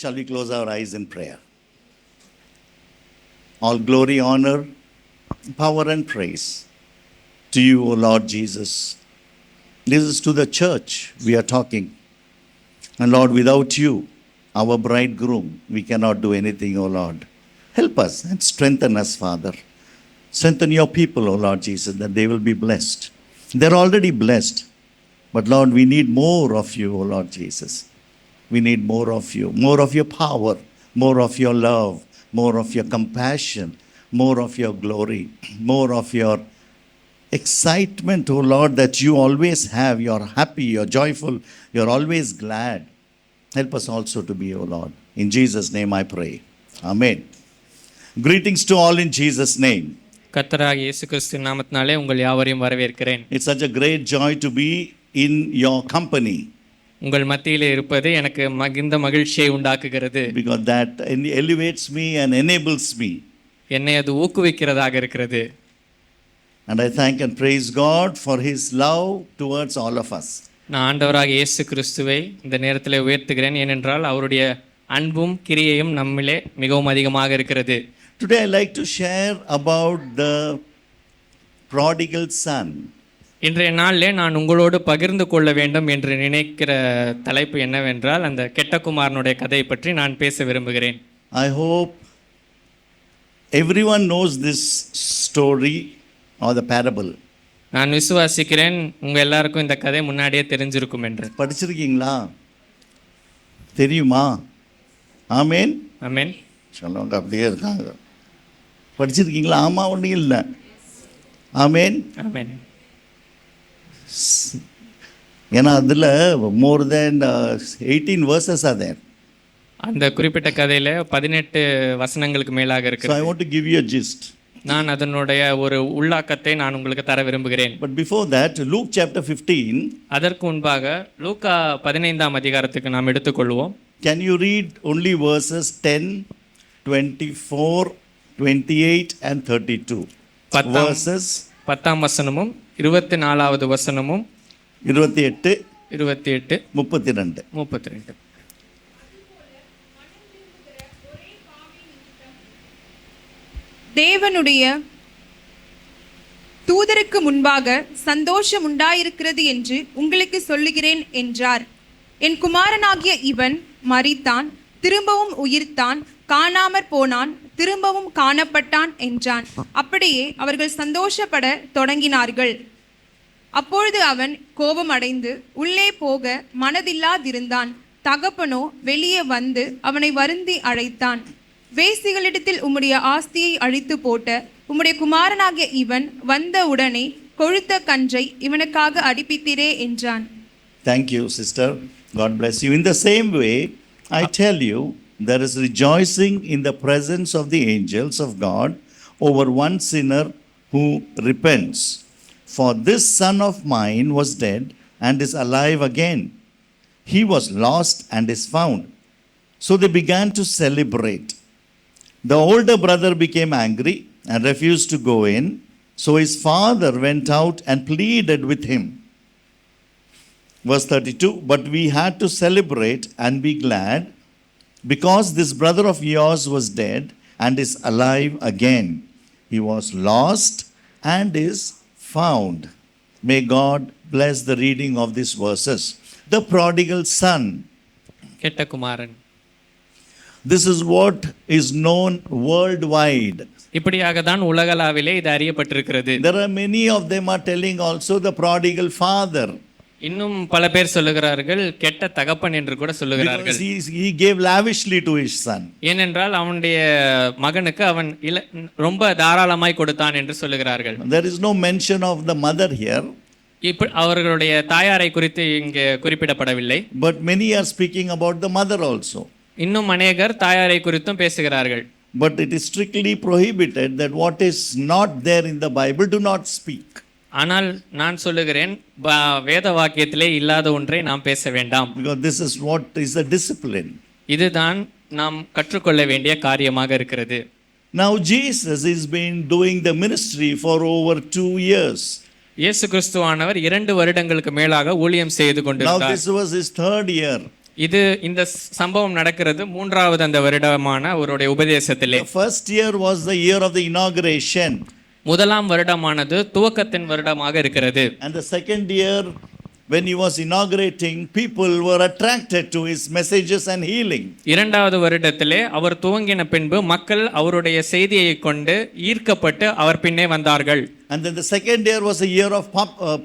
shall we close our eyes in prayer? All glory, honor, power and praise to you, O Lord Jesus. This is to the church we are talking. And Lord, without you, our bridegroom, we cannot do anything, O Lord. Help us and strengthen us, Father. Strengthen your people, O Lord Jesus, that they will be blessed. They're already blessed. But Lord, we need more of you, O Lord Jesus. We need more of you, more of your power, more of your love, more of your compassion, more of your glory, more of your excitement, O Lord, that you always have. You're happy, you're joyful, you're always glad. Help us also to be, O Lord. In Jesus' name I pray. Amen. Greetings to all in Jesus' name. கர்த்தராகிய இயேசு கிறிஸ்து நாமத்தினாலே உங்கள் யாவரையும் வரவேற்கிறேன். It's such a great joy to be in your company. உங்கள் மத்தியிலே இருப்பது எனக்கு மிகுந்த மகிழ்ச்சியை உண்டாக்குகிறது. Because that elevates me and enables me. என்னை அது ஊக்குவிக்கிறதாக இருக்கிறது. And I thank and praise God for his love towards all of us. நான் ஆண்டவராகிய இயேசு கிறிஸ்துவை இந்த நேரத்தில் உயர்த்துகிறேன். ஏனென்றால் அவருடைய அன்பும் கிரியையும் நம்மிலே மிகவும் அதிகமாக இருக்கிறது. Today I like to share about the prodigal son. இன்றைய நாளிலே நான் உங்களோடு பகிர்ந்து கொள்ள வேண்டும் என்று நினைக்கிற தலைப்பு என்னவென்றால் அந்த கெட்ட குமாரனுடைய கதையை பற்றி நான் பேச விரும்புகிறேன். I hope everyone knows this story or the parable. நான் விசுவாசிக்கிறேன் உங்கள் எல்லாருக்கும் இந்த கதை முன்னாடியே தெரிஞ்சிருக்கும் என்று. படிச்சிருக்கீங்களா? தெரியுமா? ஆமேன். ஆமென். சொல்லுவாங்க, அப்படியே இருக்காங்க. படிச்சிருக்கீங்களா? ஆமாம், ஒன்றும் இல்லை. ஆமேன். ஆமென். ஏன்னா அதில் மோர் தென் 18 verses are there. அந்த குறிப்பிட்ட கதையில் 18 வசனங்களுக்கு மேலாக So இருக்கிறது. I want to give you a gist. நான் அதனுடைய ஒரு உள்ளாக்கத்தை நான் உங்களுக்கு தர விரும்புகிறேன். But before that, Luke chapter 15. அதற்கு முன்பாக லூக்கா 15ஆம் அதிகாரத்துக்கு நாம் எடுத்துக்கொள்வோம். Can you read only verses 10, 24, 28 and 32? Verses 10ஆம் வசனமும் 24வது வசனமும் 28, 28, 32. 32. தேவனுடைய தூதருக்கு முன்பாக சந்தோஷம் உண்டாயிருக்கிறது என்று உங்களுக்கு சொல்லுகிறேன் என்றார். என் குமாரனாகிய இவன் மரித்தான், திரும்பவும் உயிர்த்தான், காணாமற் போனான், திரும்பவும் காணப்பட்டான் என்றான். அப்படியே அவர்கள் சந்தோஷப்பட தொடங்கினார்கள். அப்பொழுது அவன் கோபம் அடைந்து உள்ளே போக மனதில்லாதிருந்தான். தகப்பனோ வெளியே வந்து அவனை வருந்தி அழைத்தான். வேசிகளிடத்தில் உம்முடைய ஆஸ்தியை அழித்து போட்ட உம்முடைய குமாரனாகிய இவன் வந்த உடனே கொழுத்த கன்றை இவனுக்காக அடிப்பித்தீரே என்றான். Thank you, sister. God bless you. In the same way, I tell you, there is rejoicing in the presence of the angels of God over one sinner who repents. For this son of mine was dead and is alive again. He was lost and is found. So they began to celebrate. The older brother became angry and refused to go in. So his father went out and pleaded with him. Verse 32, but we had to celebrate and be glad because this brother of yours was dead and is alive again. He was lost and is found. May God bless the reading of these verses. The prodigal son. கெட்ட குமாரன். This is what is known worldwide. இப்படியாக தான் உலகளாவிலே இது அறியப்பட்டிருக்கிறது. There are many of them are telling also the prodigal father. இன்னும் பல பேர் சொல்லுகிறார்கள் கெட்ட தகப்பன் என்று கூட சொல்லுகிறார்கள். Because he gave lavishly to his son. ஏனென்றால் அவனுடைய மகனுக்கு அவன் ரொம்ப தாராளமாய் கொடுத்தான் என்று சொல்லுகிறார்கள். There is no mention of the mother here. அவர்களுடைய தாயாரை குறித்து இங்கே குறிப்பிடப்படவில்லை. But many are speaking about the mother also. இன்னும் அநேகர் தாயாரை குறித்தும் பேசுகிறார்கள். But it is strictly prohibited that what is not there in the Bible do not speak. ஆனால் நான் சொல்லுகிறேன் வேத வாக்கியத்திலே இல்லாத ஒன்றை நாம் பேச வேண்டாம். Because this is what is the discipline. இதுதான் நாம் கற்றுக்கொள்ள வேண்டிய காரியமாக இருக்கிறது. Now Jesus has been doing the ministry for over 2 years. இயேசு கிறிஸ்துவானவர் 2 வருடங்களுக்கு மேலாக ஊழியம் செய்து கொண்டிருக்கிறார். Now this was his 3rd year. இது இந்த சம்பவம் நடக்கிறது மூன்றாவது அந்த வருடமான அவருடைய உபதேசத்திலே. The first year was the year of the inauguration. முதலாம் வருடமானது துவக்கத்தின் வருடமாக இருக்கிறது. And the second year, when he was inaugurating, people were attracted to his messages and healing. இரண்டாவது வருடத்திலே அவர் துவங்கின பின்பு மக்கள் அவருடைய செய்தியை கொண்டு ஈர்க்கப்பட்டு அவர் பின்னே வந்தார்கள். And then the second year was a year of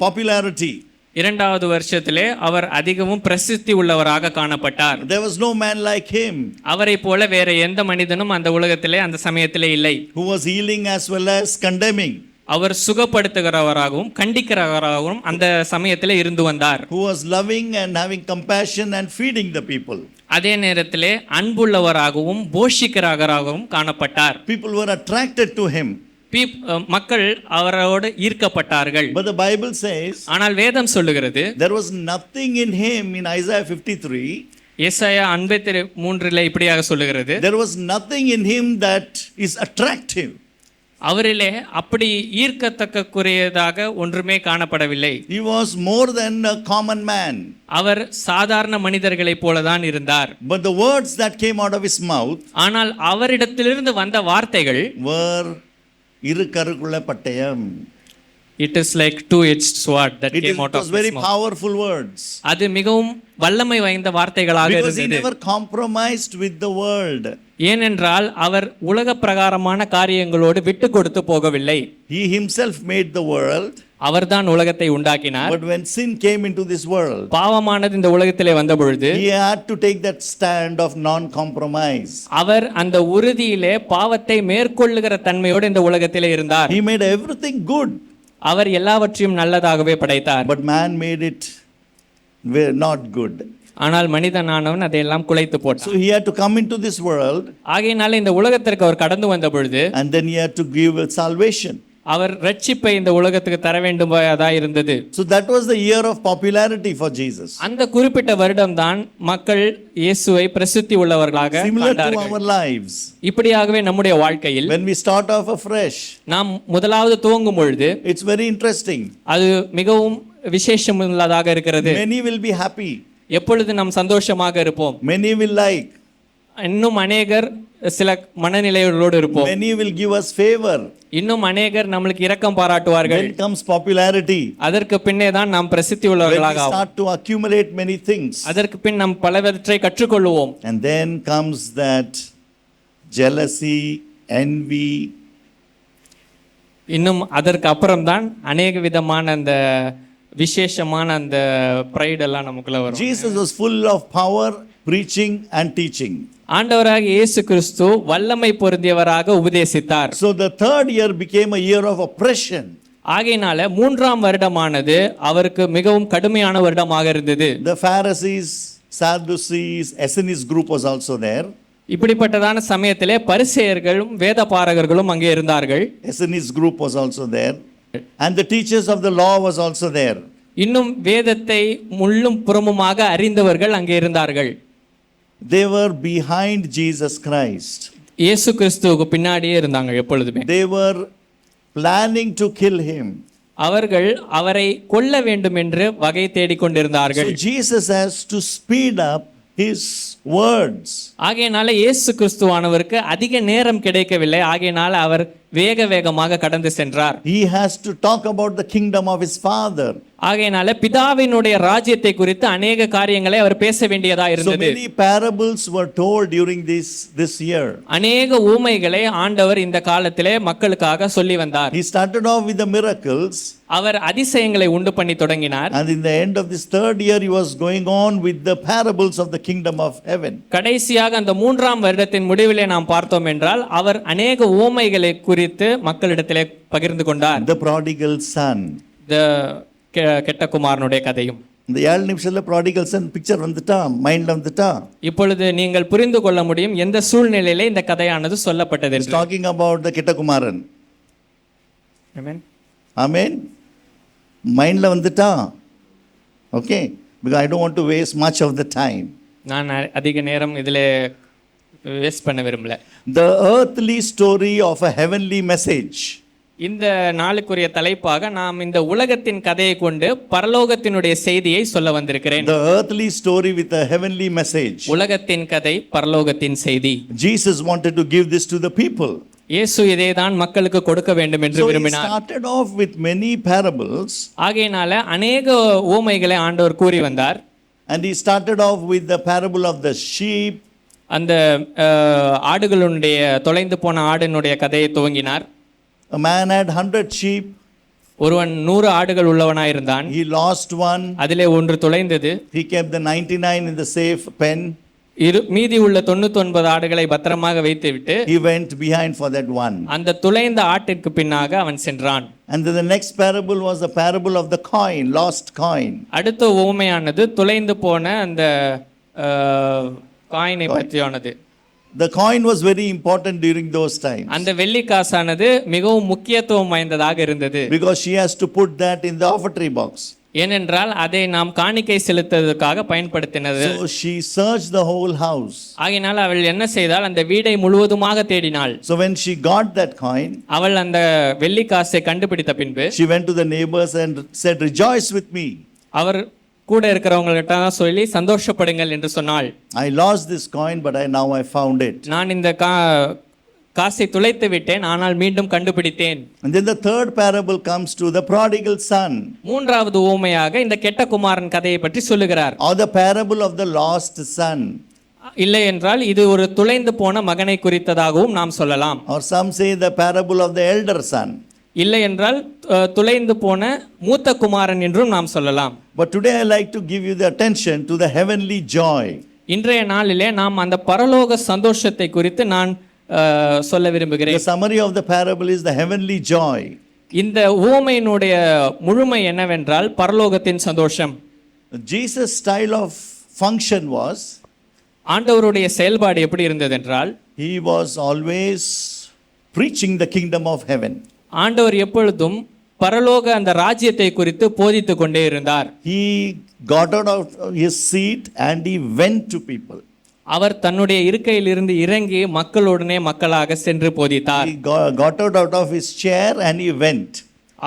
popularity. இரண்டாவது வருஷத்திலே அவர் அதிகமும் பிரசித்தி உள்ளவராக காணப்பட்டார். There was no man like him. அவரை போல வேற எந்த மனிதனும் அந்த உலகத்திலே அந்த சமயத்திலே இல்லை. Who was healing as well as condemning. அவர் சுகப்படுத்துகிறவராகவும் கண்டிக்கிறவராகவும் அந்த சமயத்திலே இருந்து வந்தார். Who was loving and having compassion and feeding the people. அதே நேரத்திலே அன்புள்ளவராகவும் போஷிக்கிறவராகவும் காணப்பட்டார். People were attracted to him. மக்கள் அவரோடு ஈர்க்கப்பட்டார்கள். But the Bible says, ஆனால் வேதம் சொல்லுகிறது, there was nothing in him. In Isaiah 53, ஏசாயா 53 இப்படியாக சொல்லுகிறது, there was nothing in him that is attractive. அவரிலே அப்படி ஈர்க்கத்தக்கக்குரியதாக ஒன்றுமே காணப்படவில்லை. He was more than a common man. அவர் சாதாரண மனிதர்களைப் போலதான் இருந்தார். But the words that came out of his mouth, ஆனால் அவரிடத்திலிருந்து வந்த வார்த்தைகள் were இரு கருக்குள்ள பட்டயம். It is like two-edged sword that came out of his mouth. It was very powerful words. அது மிகவும் வல்லமை வாய்ந்த வார்த்தைகளாக இருந்தது. Because he never compromised with the world. ஏனென்றால் அவர் உலக பிரகாரமான காரியங்களோடு விட்டு கொடுத்து போகவில்லை. He himself made the world. அவர்தான் உலகத்தை உண்டாக்கினார். But when sin came into this world, பாவமானது இந்த உலகத்திலே வந்த பொழுது, he had to take that stand of non-compromise. அவர் அந்த உறுதியிலே பாவத்தை மேற்கொள்ளுகிற தன்மையோடு இந்த உலகத்திலே இருந்தார். He made everything good. அவர் எல்லாவற்றையும் நல்லதாகவே படைத்தார். But man made it not good. ஆனால் மனிதனானவன் அதையெல்லாம் குலைத்து போட்டான். So he had to come into this world. ஆகையினால இந்த உலகத்திற்கு அவர் கடந்து வந்த பொழுது, and then he had to give salvation. அவர் ரட்சிப்பை இந்த உலகத்துக்கு தர வேண்டுமாதா இருந்தது. So that was the year of popularity for Jesus. அந்த குறிப்பிட்ட வருடம் தான் மக்கள் இயேசுவை பிரசித்தி உள்ளவர்களாக Similar to கண்டார்கள். our lives. இப்படியாகவே நம்முடைய வாழ்க்கையில் When we start off afresh, நாம் முதலாவது துவங்கும் பொழுது it's very interesting. அது மிகவும் விசேஷமுள்ளதாக இருக்கிறது. Many will be happy. எப்பொழுது நாம் சந்தோஷமாக இருப்போம். Many will like. இன்னும் அநேகர் சில மனநிலைகளோடு இருப்போம். Many will give us favor. இன்னும் அநேகர் நம்மளுக்கு இரக்கம் பாராட்டுவார்கள். Then comes popularity. அதற்கு பின்னே தான் நாம் பிரசித்தி உள்ளவர்களாக When we start to accumulate many things. அதற்கு பின் நாம் பலவற்றை கற்றுக்கொள்வோம். And then comes that jealousy, envy. இன்னும் அதற்கு அப்புறம் தான் அநேக விதமான அந்த விசேஷமான அந்த பிரைட் எல்லாம் நமக்குள்ள வரும். Jesus was full of power, preaching and teaching. ஆண்டவராக இயேசு கிறிஸ்து வல்லமை பொருந்தியவராக உபதேசித்தார். So the third year became a year of oppression. ஆகையினால மூன்றாம் வருடமானது அவருக்கு மிகவும் கடுமையான வருடமாக இருந்தது. The Pharisees, Sadducees, Essenes group was also there. இப்படிப்பட்டதான சமயத்திலே பரிசேயர்களும் வேத பாரகர்களும் அங்கே இருந்தார்கள். Essenes group was also there. And the teachers of the law was also there. இன்னும் வேதத்தை முள்ளும் புறமுமாக அறிந்தவர்கள் அங்கே இருந்தார்கள். They were behind Jesus Christ. இயேசு கிறிஸ்துவுக்கு பின்னாடியே இருந்தாங்க எப்பொழுதுமே. They were planning to kill him. அவர்கள் அவரை கொல்ல வேண்டும் என்று வகை தேடிக்கொண்டிருந்தார்கள். So Jesus has to speed up his words. ஆகையினால இயேசு கிறிஸ்துவானவருக்கு அதிக நேரம் கிடைக்கவில்லை. ஆகையினால அவர் வேகமாக கடந்து சென்றார். He has to talk about the kingdom of his father. ஆகையினால பிதாவினுடைய ராஜ்யத்தை குறித்து அநேக காரியங்களை அவர் பேச வேண்டியதா So இருந்தது. many parables were told during this year. அநேக ஊமைகளை ஆண்டவர் இந்த காலத்திலே மக்களுக்காக சொல்லி வந்தார். He started off with the miracles. அவர் அதிசயங்களை உண்டு பண்ணி தொடங்கினார். And in the end of this third year, he was going on with the parables of the kingdom of heaven. கடைசியாக அந்த மூன்றாம் வருடத்தின் முடிவிலே நாம் பார்த்தோம் என்றால் அவர் அநேக ஊமைகளை குறித்து மக்களிடத்திலே பகிர்ந்து கொண்டார். The prodigal son. கெட்ட குமாரனுடைய கதையும். இந்த 7 நிமிஷத்துல prodigal son பிக்சர் வந்துட்டா, மைண்ட்ல வந்துட்டா. இப்பொழுது நீங்கள் புரிந்து கொள்ள முடியும் எந்த சூழ்நிலையிலே இந்த கதையானது சொல்லப்பட்டது என்று. Talking about the கெட்ட குமாரன். Amen. Amen. மைண்ட்ல வந்துட்டா. Okay, because I don't want to waste much of the time. நான் அதிக நேரம் இதிலே வேஸ்ட் பண்ண விரும்பல. The earthly story of a heavenly message. இந்த நாளுக்குரிய தலைப்பாக நாம் இந்த உலகத்தின் கதையை கொண்டு பரலோகத்தினுடைய செய்தியை சொல்ல வந்திருக்கிறேன். The earthly story with a heavenly message. உலகத்தின் கதை பரலோகத்தின் செய்தி. Jesus wanted to give this to the people. இயேசு இதைதான் மக்களுக்கு கொடுக்க வேண்டும் என்று So he விரும்பினார். started off with many parables. ஆகையினால அநேக உவமைகளை ஆண்டவர் கூறி வந்தார். And he started off with the parable of the sheep. அந்த ஆடுகளுடைய தொலைந்து போன ஆடினுடைய கதையை துவங்கினார். A man had 100 sheep. ஒருவன் 100 ஆடுகள் உள்ளவனாயிருந்தான். He lost one. அதிலே ஒன்று தொலைந்தது. He kept the 99 in the safe pen. மீதி உள்ள 99 ஆடுகளை பத்திரமாக வைத்துவிட்டு He went behind for that one. அந்த துளைந்த ஆட்டிற்கு பின்னாக அவன் சென்றான். And then the next parable was the parable of the coin, lost coin. அடுத்த உவமையானது துளைந்து போன அந்த காயினை பற்றியானது. The coin was very important during those times. அந்த வெள்ளி காசானது மிகவும் முக்கியத்துவம் வாய்ந்ததாக இருந்தது. Because she has to put that in the offertory box. ஏனென்றால் அதை நாம் காணிக்கை செலுத்துவதற்காக பயன்படுத்தினது. So she searched the whole house. ஆகையினால் அவள் என்ன செய்தாள்? அந்த வீடை முழுவதுமாக தேடினாள். So when she got that coin, அவள் அந்த வெள்ளி காசை கண்டுபிடித்த பின்பு she went to the neighbors and said, "Rejoice with me. அவர் கூட இருக்கிறவங்கள்ட்ட சொல்லி சந்தோஷப்படுங்கள் என்று சொன்னாள். I lost this coin, but now I found it." நான் இந்த காசை துளைத்து விட்டேன், ஆனால் மீண்டும் கண்டுபிடித்தேன். And then the third parable comes to the prodigal son. மூன்றாவது உவமையாக இந்த கெட்ட குமாரன் கதையை பற்றி சொல்லுகிறார். Or the parable of the lost son. இல்லை என்றால் இது ஒரு துளைந்து போன மகனை குறித்ததாகவும் நாம் சொல்லலாம். Or some say the parable of the elder son. இல்லை என்றால் துளைந்து போன மூத்த குமாரன் என்றும் நாம் சொல்லலாம். But today I like to give you the attention to the heavenly joy. இன்றைய நாளிலே நாம் அந்த பரலோக சந்தோஷத்தை குறித்து நான் சொல்ல விரும்புகிறேன். The summary of the parable is the heavenly joy. இந்த உவமையினுடைய முழுமை என்னவென்றால் பரலோகத்தின் சந்தோஷம். Jesus' style of function was, ஆண்டவருடைய செயல்பாடு எப்படி இருந்தது என்றால், he was always preaching the kingdom of heaven. ஆண்டவர் எப்பொழுதும் பரலோக அந்த ராஜ்யத்தை குறித்து போதித்து கொண்டே இருந்தார். He got out of his seat and he went to people. அவர் தன்னுடைய இருக்கையிலிருந்து இறங்கி மக்களுடனே மக்களாக சென்று போதித்தார். He got out of his chair and he went.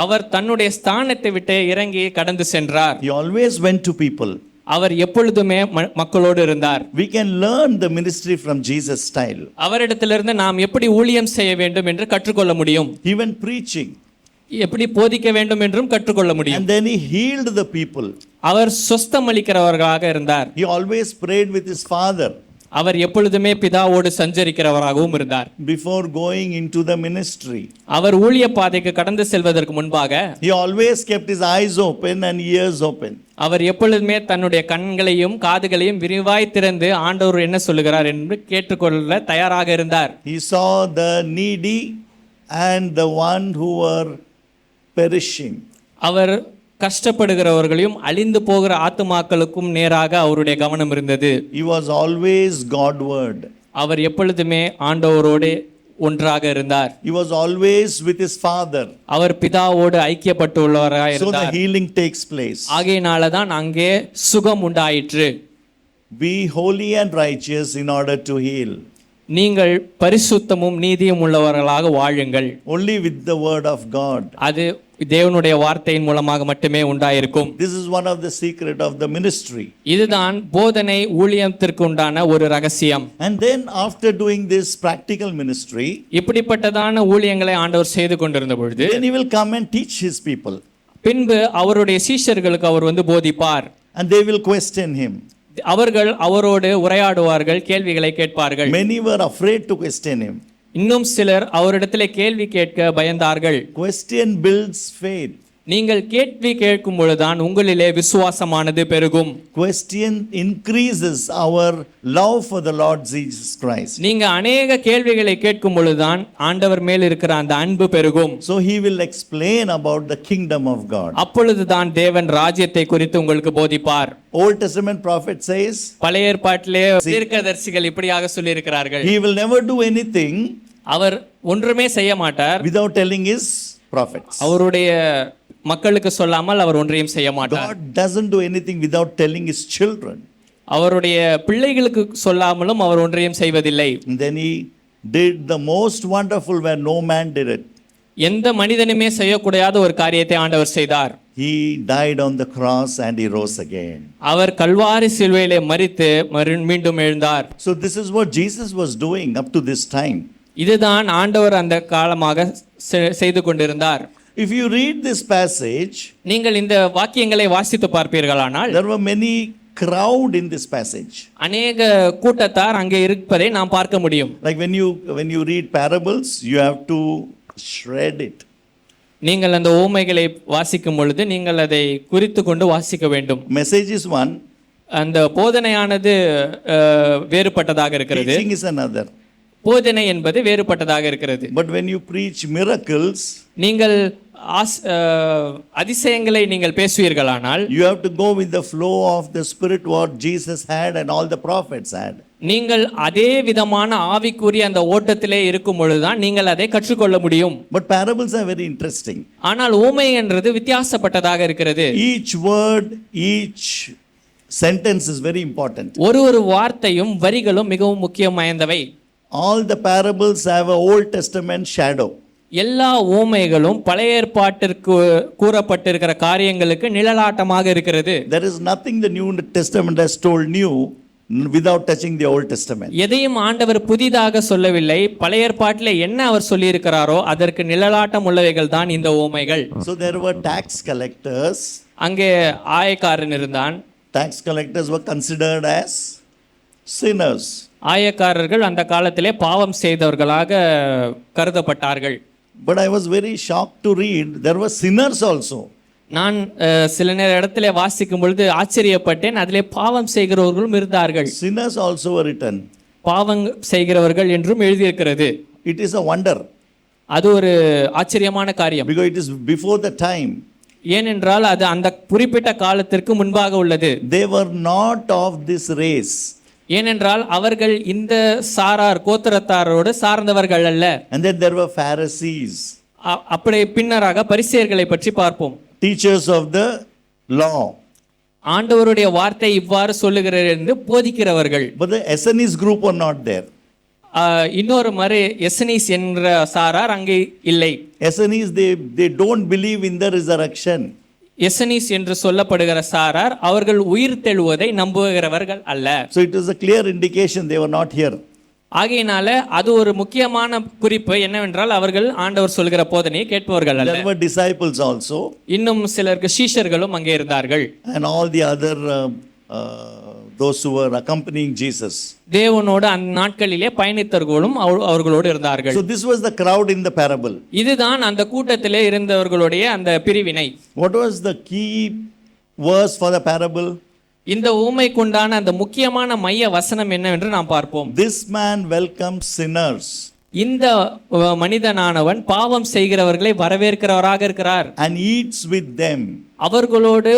அவர் தன்னுடைய ஸ்தானத்தை விட்டு இறங்கி கடந்து சென்றார். He always went to people. அவர் எப்பொழுதுமே மக்களோடு இருந்தார். We can learn the ministry from Jesus' style. அவரிடத்திலிருந்து நாம் எப்படி ஊழியம் செய்ய வேண்டும் என்று கற்றுக்கொள்ள முடியும். Even preaching. எப்படி போதிக்க வேண்டும் என்றும் கற்றுக்கொள்ள முடியும். And then he healed the people. அவர் சொஸ்தமளிக்கிறவராக இருந்தார். He always prayed with his father. அவர் எப்பொழுதுமே பிதாவோடு சஞ்சரிக்கிறவராகவும் இருந்தார். Before going into the ministry, அவர் ஊழிய பாதைக்கு கடந்து செல்வதற்கு முன்பாக he always kept his eyes open and ears open. அவர் எப்பொழுதுமே தன்னுடைய கண்களையும் காதுகளையும் விரிவாய் திறந்து ஆண்டவர் என்ன சொல்லுகிறார் என்று கேட்டுக்கொள்ள தயாராக இருந்தார். He saw the needy and the one who were perishing. அவர் கஷ்டப்படுகிறவர்களையும் அழிந்து போகிற ஆத்துமாக்களுக்கும் நேராக அவருடைய கவனம் இருந்தது. He was always Godward. அவர் எப்பொழுதுமே ஆண்டவரோடு ஒன்றாக இருந்தார். He was always with his father. Our பிதாவோடு ஐக்கியப்பட்டுள்ளவராக So the இருந்தார். healing takes place. ஆகையினால தான் அங்கே சுகம் உண்டாயிற்று. Be holy and righteous in order to heal. நீங்கள் பரிசுத்தமும் நீதியும் உள்ளவர்களாக வாழுங்கள். Only with the word of God. அது தேவனுடைய வார்த்தையின் மூலமாக மட்டுமே உண்டாயிருக்கும். This is one of the secret of the ministry. இதுதான் போதனை ஊழியத்திற்கு உண்டான ஒரு ரகசியம். And then after doing this practical ministry, இப்படிப்பட்டதான ஊழியங்களை ஆண்டவர் செய்து கொண்டிருந்த பொழுது then he will come and teach his people. பின்பு அவருடைய சீஷர்களுக்கு அவர் போதிப்பார். And they will question him. அவர்கள் அவரோடு உரையாடுவார்கள், கேள்விகளை கேட்பார்கள். Many were afraid to question him. இன்னும் சிலர் அவரிடத்திலே கேள்வி கேட்க பயந்தார்கள். Question builds faith. நீங்கள் கேள்வி கேட்கும் பொழுதுதான் உங்களிலே விசுவாசமானது பெருகும். Question increases our love for the Lord Jesus Christ. நீங்க அநேக கேள்விகளை கேட்கும் பொழுதுதான் ஆண்டவர் மேல் இருக்கிற அந்த அன்பு பெருகும். So he will explain about the kingdom of God. அப்பொழுதுதான் தேவன் ராஜ்யத்தை குறித்து உங்களுக்கு போதிப்பார். Old Testament prophet says, பழைய ஏற்பாட்டிலே தீர்க்கதரிசிகள் இப்படியாக சொல்லி இருக்கிறார்கள். he will never do anything அவர் ஒன்றுமே செய்ய மாட்டார் without telling his prophets. அவருடைய மக்களுக்கு சொல்லாமல் அவர் ஒன்றையும் செய்ய மாட்டார். God doesn't do anything without telling his children. அவருடைய பிள்ளைகளுக்கு சொல்லாமலும் அவர் ஒன்றையும் செய்வதில்லை. And then he did the most wonderful where no man did it. எந்த மனிதனுமே செய்யக்கூடாத ஒரு காரியத்தை ஆண்டவர் செய்தார். He died on the cross and he rose again. அவர் கல்வாரி சிலுவையிலே மரித்து மீண்டும் எழுந்தார். So this is what Jesus was doing up to this time. இதுதான் ஆண்டவர் அந்த காலமாக செய்து கொண்டிருந்தார். If you read this passage, நீங்கள் இந்த வாக்கியங்களை வாசித்து பார்ப்பீர்களானால் there were many crowd in this passage. அநேக கூட்டத்தார் அங்கே இருப்பதை நாம் பார்க்க முடியும். Like when you read parables, you have to shred it. நீங்கள் அந்த ஓமைகளை வாசிக்கும் பொழுது நீங்கள் அதை குறித்து கொண்டு வாசிக்க வேண்டும். Message is one, அந்த போதனையானது வேறுபட்டதாக இருக்கிறது. teaching is another. போதனை என்பது வேறுபட்டதாக இருக்கிறது. But when you preach miracles, நீங்கள் அதிசயங்களை நீங்கள் பேசுவீர்களானால் you have to go with the flow of the spirit what Jesus had and all the prophets had. நீங்கள் அதே விதமான ஆவிக்குரிய அந்த ஓட்டத்திலே இருக்கும் பொழுதுதான் நீங்கள் அதை கற்றுக்கொள்ள முடியும். But parables are very interesting. ஆனால் ஊமை என்றது வித்தியாசப்பட்டதாக இருக்கிறது. Each word, each sentence is very important. ஒரு வார்த்தையும் வரிகளும் மிகவும் முக்கியம் வாய்ந்தவை. All the parables have a Old Testament shadow. எல்லா ஊமைகளும் பழைய ஏற்பாட்டிற்கு கூறப்பட்டிருக்கிற காரியங்களுக்கு நிழலாட்டமாக இருக்கிறது. There is nothing the New Testament has told new without touching the Old Testament. எதையும் ஆண்டவர் புதிதாக சொல்லவில்லை. பழைய ஏற்பாட்டில் என்ன அவர் சொல்லியிருக்கிறாரோ அதற்கு நிழலாட்டம் உள்ளவைகள் தான் இந்த ஊமைகள். So there were tax collectors. அங்கே ஆயக்காரன் இருந்தான். Tax collectors were considered as sinners. ஆயக்காரர்கள் அந்த காலத்திலே பாவம் செய்தவர்களாக கருதப்பட்டார்கள். But I was very shocked to read there were sinners also. நான் சில நேர இடத்துல வாசிக்கும் பொழுது ஆச்சரியப்பட்டேன். அதிலே பாவம் செய்கிறவர்களும் இருந்தார்கள். Sinners also were written. பாவம் செய்கிறவர்கள் என்றும் எழுதியிருக்கிறது. It is a wonder. அது ஒரு ஆச்சரியமான காரியம். Because it is before the time. ஏனென்றால் அது அந்த குறிப்பிட்ட காலத்திற்கு முன்பாக உள்ளது. They were not of this race. ஏனென்றால் அவர்கள் இந்த சாரார் கோத்திரத்தாரோடு சார்ந்தவர்கள் அல்ல. And then there were Pharisees. அப்படி பின்னராக பரிசேயர்களை பற்றி பார்ப்போம். Teachers of the law. ஆண்டவருடைய வார்த்தை இவ்வாறு சொல்லுகிறது என்று போதிக்கிறவர்கள். But the Essenes group were not there. இன்னொரு மாதிரி எசனீஸ் என்ற சாரார் அங்கே இல்லை. Essenes they don't believe in the resurrection. எசனீஸ் என்று சொல்லப்படுகிற சாரார் அவர்கள் உயிர் தெழுவதை நம்புகிறவர்கள் அல்ல. So it was a clear indication they were not here. ஆகையினால அது ஒரு முக்கியமான குறிப்பு என்னவென்றால் அவர்கள் ஆண்டவர் சொல்கிற போதனையை கேட்பவர்கள் அல்ல. There were disciples also. இன்னும் சிலருக்கு சீஷர்களும் அங்கே இருந்தார்கள். And all the other those who were accompanying Jesus. தேவனோடு அந்த நாட்களிலே பயணித்தவர்களும் அவர்களோடு இருந்தார்கள். So this was the crowd in the parable. இதுதான் அந்த கூட்டத்திலே இருந்தவர்களுடைய அந்த பிரிவினை. What was the key verse for the parable? இந்த ஊமைக்குண்டான அந்த முக்கியமான மைய வசனம் என்னவென்று நாம் பார்ப்போம். This man welcomes sinners. இந்த மனிதனானவன் பாவம் செய்கிறவர்களை வரவேற்கிறவராக இருக்கிறார். And eats with them. அவர்களோடு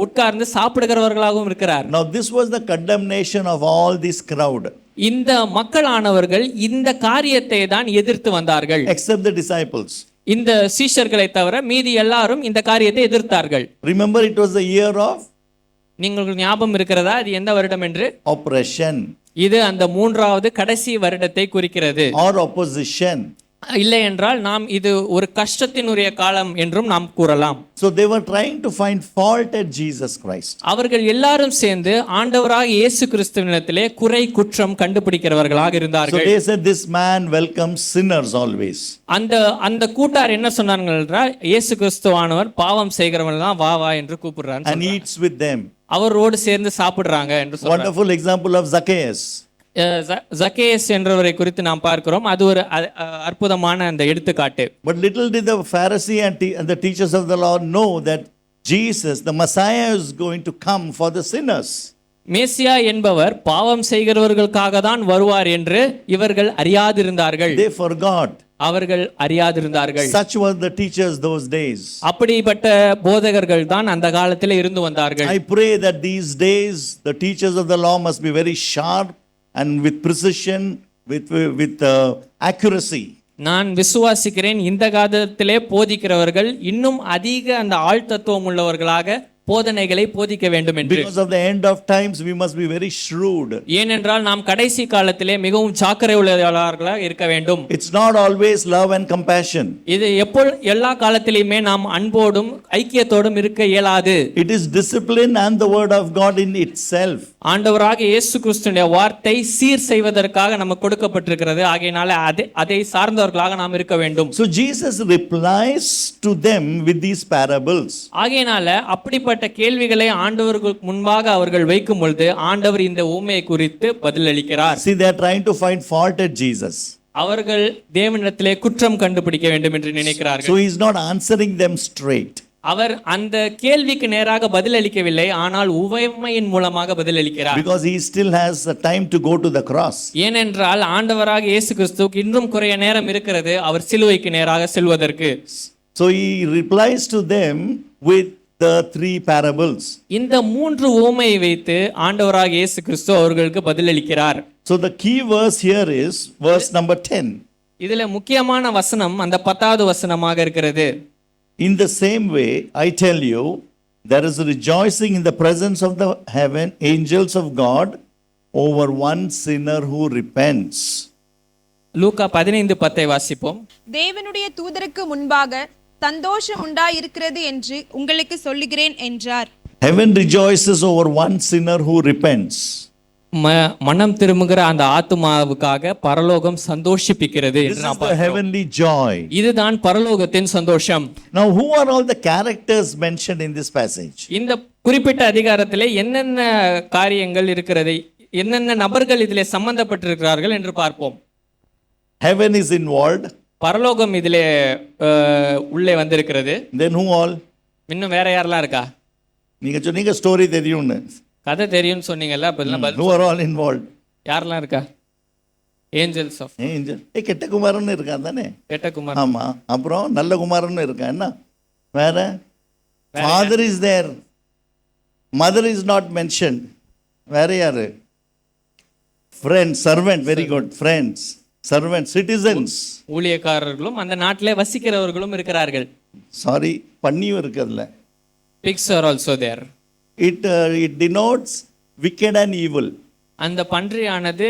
உட்கார்ந்து சாப்பிடுகிறவர்களாகவும் இருக்கிறார். Now this was the condemnation of all this crowd. இந்த மக்களானவர்கள் இந்த காரியத்தை தான் எதிர்த்து வந்தார்கள். Except the disciples. இந்த சீஷர்களை தவிர மீதி எல்லாரும் இந்த காரியத்தை எதிர்த்தார்கள். Remember it was the year of நீங்கள் ஞாபகம் இருக்கிறதா இது எந்த வருடம் என்று? oppression. இது அந்த மூன்றாவது கடைசி வருடத்தை குறிக்கிறது. Or opposition. இல்லை என்றால் நாம் இது ஒரு கஷ்டத்தினுடைய காலம் என்றும் நாம் கூறலாம். So they were trying to find fault at Jesus Christ. அவர்கள் எல்லாரும் சேர்ந்து ஆண்டவராக இயேசு கிறிஸ்துவினிடத்திலே குறை குற்றம் கண்டுபிடிக்கிறவர்களாக So இருந்தார்கள். they said this man welcomes sinners always. அந்த கூட்டார் என்ன சொன்னார்கள் என்றால் இயேசு கிறிஸ்துவானவர் பாவம் செய்கிறவர்கள் தான் வா வா என்று கூப்பிடுறார். And eats with them. அவரோடு சேர்ந்து சாப்பிடுறாங்க என்று சொல்றாங்க. Wonderful example of Zacchaeus. ஜக்கேயஸ் என்றவரை குறித்து நாம் பார்க்கிறோம். அது ஒரு அற்புதமான அந்த எடுத்துக்காட்டு. But little did the Pharisee and the teachers of the law know that Jesus, the Messiah, is going to come for the sinners. மேசியா என்பவர் பாவம் செய்கிறவர்களுக்காக தான் வருவார் என்று இவர்கள் அறியாதிருந்தார்கள். They forgot. அவர்கள் அறியாதிருந்தார்கள். Such were the teachers those days. அப்படிப்பட்ட போதகர்கள் தான் அந்த காலத்தில் இருந்து வந்தார்கள். I pray that these days the teachers of the law must be very sharp and with precision, with accuracy. நான் விசுவாசிக்கிறேன் இந்த காலத்திலே போதிக்கிறவர்கள் இன்னும் அதிக அந்த ஆழ்தத்துவம் உள்ளவர்களாக போதனைகளை போதிக்க வேண்டும் என்று. Because of the end of times, we must be very shrewd. ஏனென்றால் நாம் கடைசி காலத்திலே மிகவும் ஜாக்கிரதை உள்ளவர்களாக இருக்க வேண்டும். It's not always love and compassion. இது எல்லா காலத்திலுமே நாம் அன்போடும் ஐக்கியத்தோடும் இருக்க இயலாது. It is discipline and the word of God in itself. ஆண்டவராக இயேசு கிறிஸ்துவின் வார்த்தை சீர் செய்வதற்காக நமக்கு கொடுக்கப்பட்டிருக்கிறது. ஆகையினால அதை சார்ந்தவர்களாக நாம் இருக்க வேண்டும். So Jesus replies to them with these parables. ஆகையினால அப்படிப்பட்ட கேள்விகளை ஆண்டவர்களுக்கு முன்பாக அவர்கள் வைக்கும் பொழுது ஆண்டவர் இந்த உவமையை குறித்து பதிலளிக்கிறார். See, they are trying to find fault at Jesus. அவர்கள் தேவனிடத்திலே குற்றம் கண்டுபிடிக்க வேண்டும் என்று நினைக்கிறார்கள். So he is not answering them straight. அவர் அந்த கேள்விக்கு நேராக பதிலளிக்கவில்லை, ஆனால் உவமையின் மூலமாக பதிலளிக்கிறார். Because he still has the time to go to the cross. ஏனென்றால் ஆண்டவராக இயேசு கிறிஸ்துவுக்கு இன்னும் குறைய நேரம் இருக்கிறது அவர் சிலுவைக்கு நேராக செல்வதற்கு. So he replies to them with the three parables. இந்த மூன்று உவமையை வைத்து ஆண்டவராக இயேசு கிறிஸ்து அவர்களுக்கு பதிலளிக்கிறார். So the key verse here is verse number 10. இதுல முக்கியமான வசனம் அந்த 10வது வசனமாக இருக்கிறது. In the same way, I tell you, there is rejoicing in the presence of the heaven, angels of God, over one sinner who repents. லூக்கா 15:10 வாசிப்போம். தேவனுடைய தூதருக்கு முன்பாக சந்தோஷம் உண்டாயிருக்கிறது என்று உங்களுக்கு சொல்லுகிறேன் என்றார். Heaven rejoices over one sinner who repents. மனம் திரும்புகிற அந்த ஆத்துமாவுக்காக பரலோகம் சந்தோஷிப்பிக்கிறது This என்று is நாம் the பார்க்கிறோம். heavenly joy. இதுதான் பரலோகத்தின் சந்தோஷம். Now, who are all the characters mentioned in this passage? இந்த குறிப்பிட்ட அதிகாரத்திலே என்னென்ன காரியங்கள் இருக்கிறது, என்னென்ன நபர்கள் இதிலே சம்பந்தப்பட்டிருக்கிறார்கள் என்று பார்ப்போம். Heaven is involved. பரலோகம் இதிலே உள்ளே வந்திருக்கிறது. Then who all? இன்னும் வேற யாரெல்லாம் இருக்கா? நீங்க சொன்னீங்க ஸ்டோரி தெரியும்னு. கதை தெரியும்னு சொன்னீங்கல்ல, அப்ப இதெல்லாம் Who are all involved? யாரெல்லாம் இருக்கா? Angels of Angel. கெட்ட குமாரன் இருக்கான் தானே? கெட்ட குமார். ஆமா. அப்புறம் நல்ல குமாரன் இருக்கான். என்ன வேற? Father is there. Mother is not mentioned. வேற யாரு? Friends, servant, very good. Friends, servants, citizens. ஊழியக்காரர்களும் அந்த நாட்டிலே வசிக்கிறவர்களும் இருக்கிறார்கள். Sorry, பண்ணியும் இருக்குதுல. Pigs are also there. It denotes wicked and evil. அந்த பன்றியானது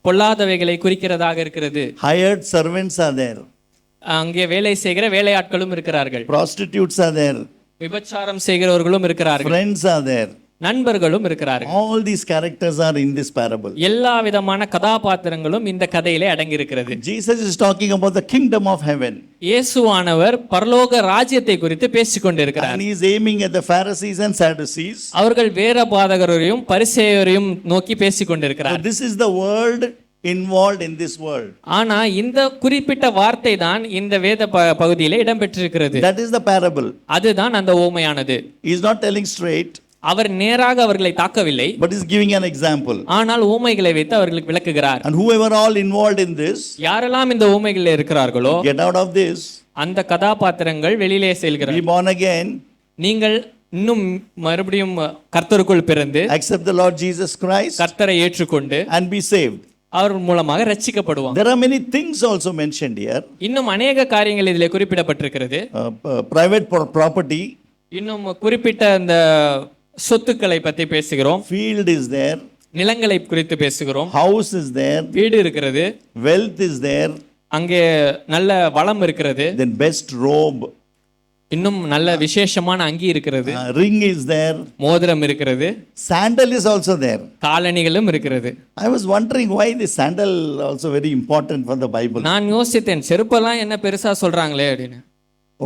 பொல்லாதவைகளை குறிக்கிறதாக இருக்கிறது. Hired servants are there. அங்கே வேலை செய்கிற வேலையாட்களும் இருக்கிறார்கள். Prostitutes are there. விபச்சாரம் செய்கிறவர்களும் இருக்கிறார்கள். Friends are there. நண்பர்களும் இருக்கிறார்கள். All these characters are in this parable. எல்லா விதமான கதாபாத்திரங்களும் இந்த கதையிலே அடங்கி இருக்கிறது. Jesus is talking about the kingdom of heaven. இயேசுவானவர் பரலோக ராஜ்யத்தை குறித்து பேசிக் கொண்டிருக்கிறார். And he is aiming at the Pharisees and Sadducees. அவர்கள் வேதபாதகரையும் பரிசேயரையும் நோக்கி பேசிக் கொண்டிருக்கிறார். This is the word involved in this world. ஆனா இந்த குறிப்பிட்ட வார்த்தை தான் இந்த வேத பகுதியிலே இடம்பெற்றிருக்கிறது. That is the parable. அதுதான் அந்த ஓமையானது. He is not telling straight, அவர் நேராக அவர்களை தாக்கவில்லை, but is giving an example. ஆனால் ஊமைகளை வைத்து அவர்களுக்கு விளக்குகிறார். And whoever all involved in this, யாரெல்லாம் இந்த ஊமைகளில் இருக்கிறார்களோ get out of this, அந்த கதாபாத்திரங்கள் வெளியிலே be செல்கிறார்கள். born again, நீங்கள் இன்னும் மறுபடியும் கர்த்தருக்குள் பிறந்து accept the Lord Jesus Christ, கர்த்தரை ஏற்றுக்கொண்டு and be saved. அவர் மூலமாக ரட்சிக்கப்படுவாங்க. There are many things also mentioned here. இன்னும் அநேக காரியங்கள் இதிலே குறிப்பிடப்பட்டிருக்கிறது. Private property, இன்னும் குறிப்பிட்ட அந்த சொத்துக்களை பற்றி பேசுகிறோம். field is there, நிலங்களை குறித்து பேசுகிறோம். house is there, வீடு இருக்கிறது, wealth is there, அங்கே நல்ல வளம் இருக்கிறது, then best robe, இன்னும் நல்ல விசேஷமான அங்கி இருக்கிறது, ring is there, மோதிரம் இருக்கிறது, sandal is also there. காலணிகளும் இருக்கிறது. I was wondering why the sandal also very important for the Bible. நான் யோசித்தேன், செருப்பெல்லாம் என்ன பெருசா சொல்றாங்களே அப்படின்னு.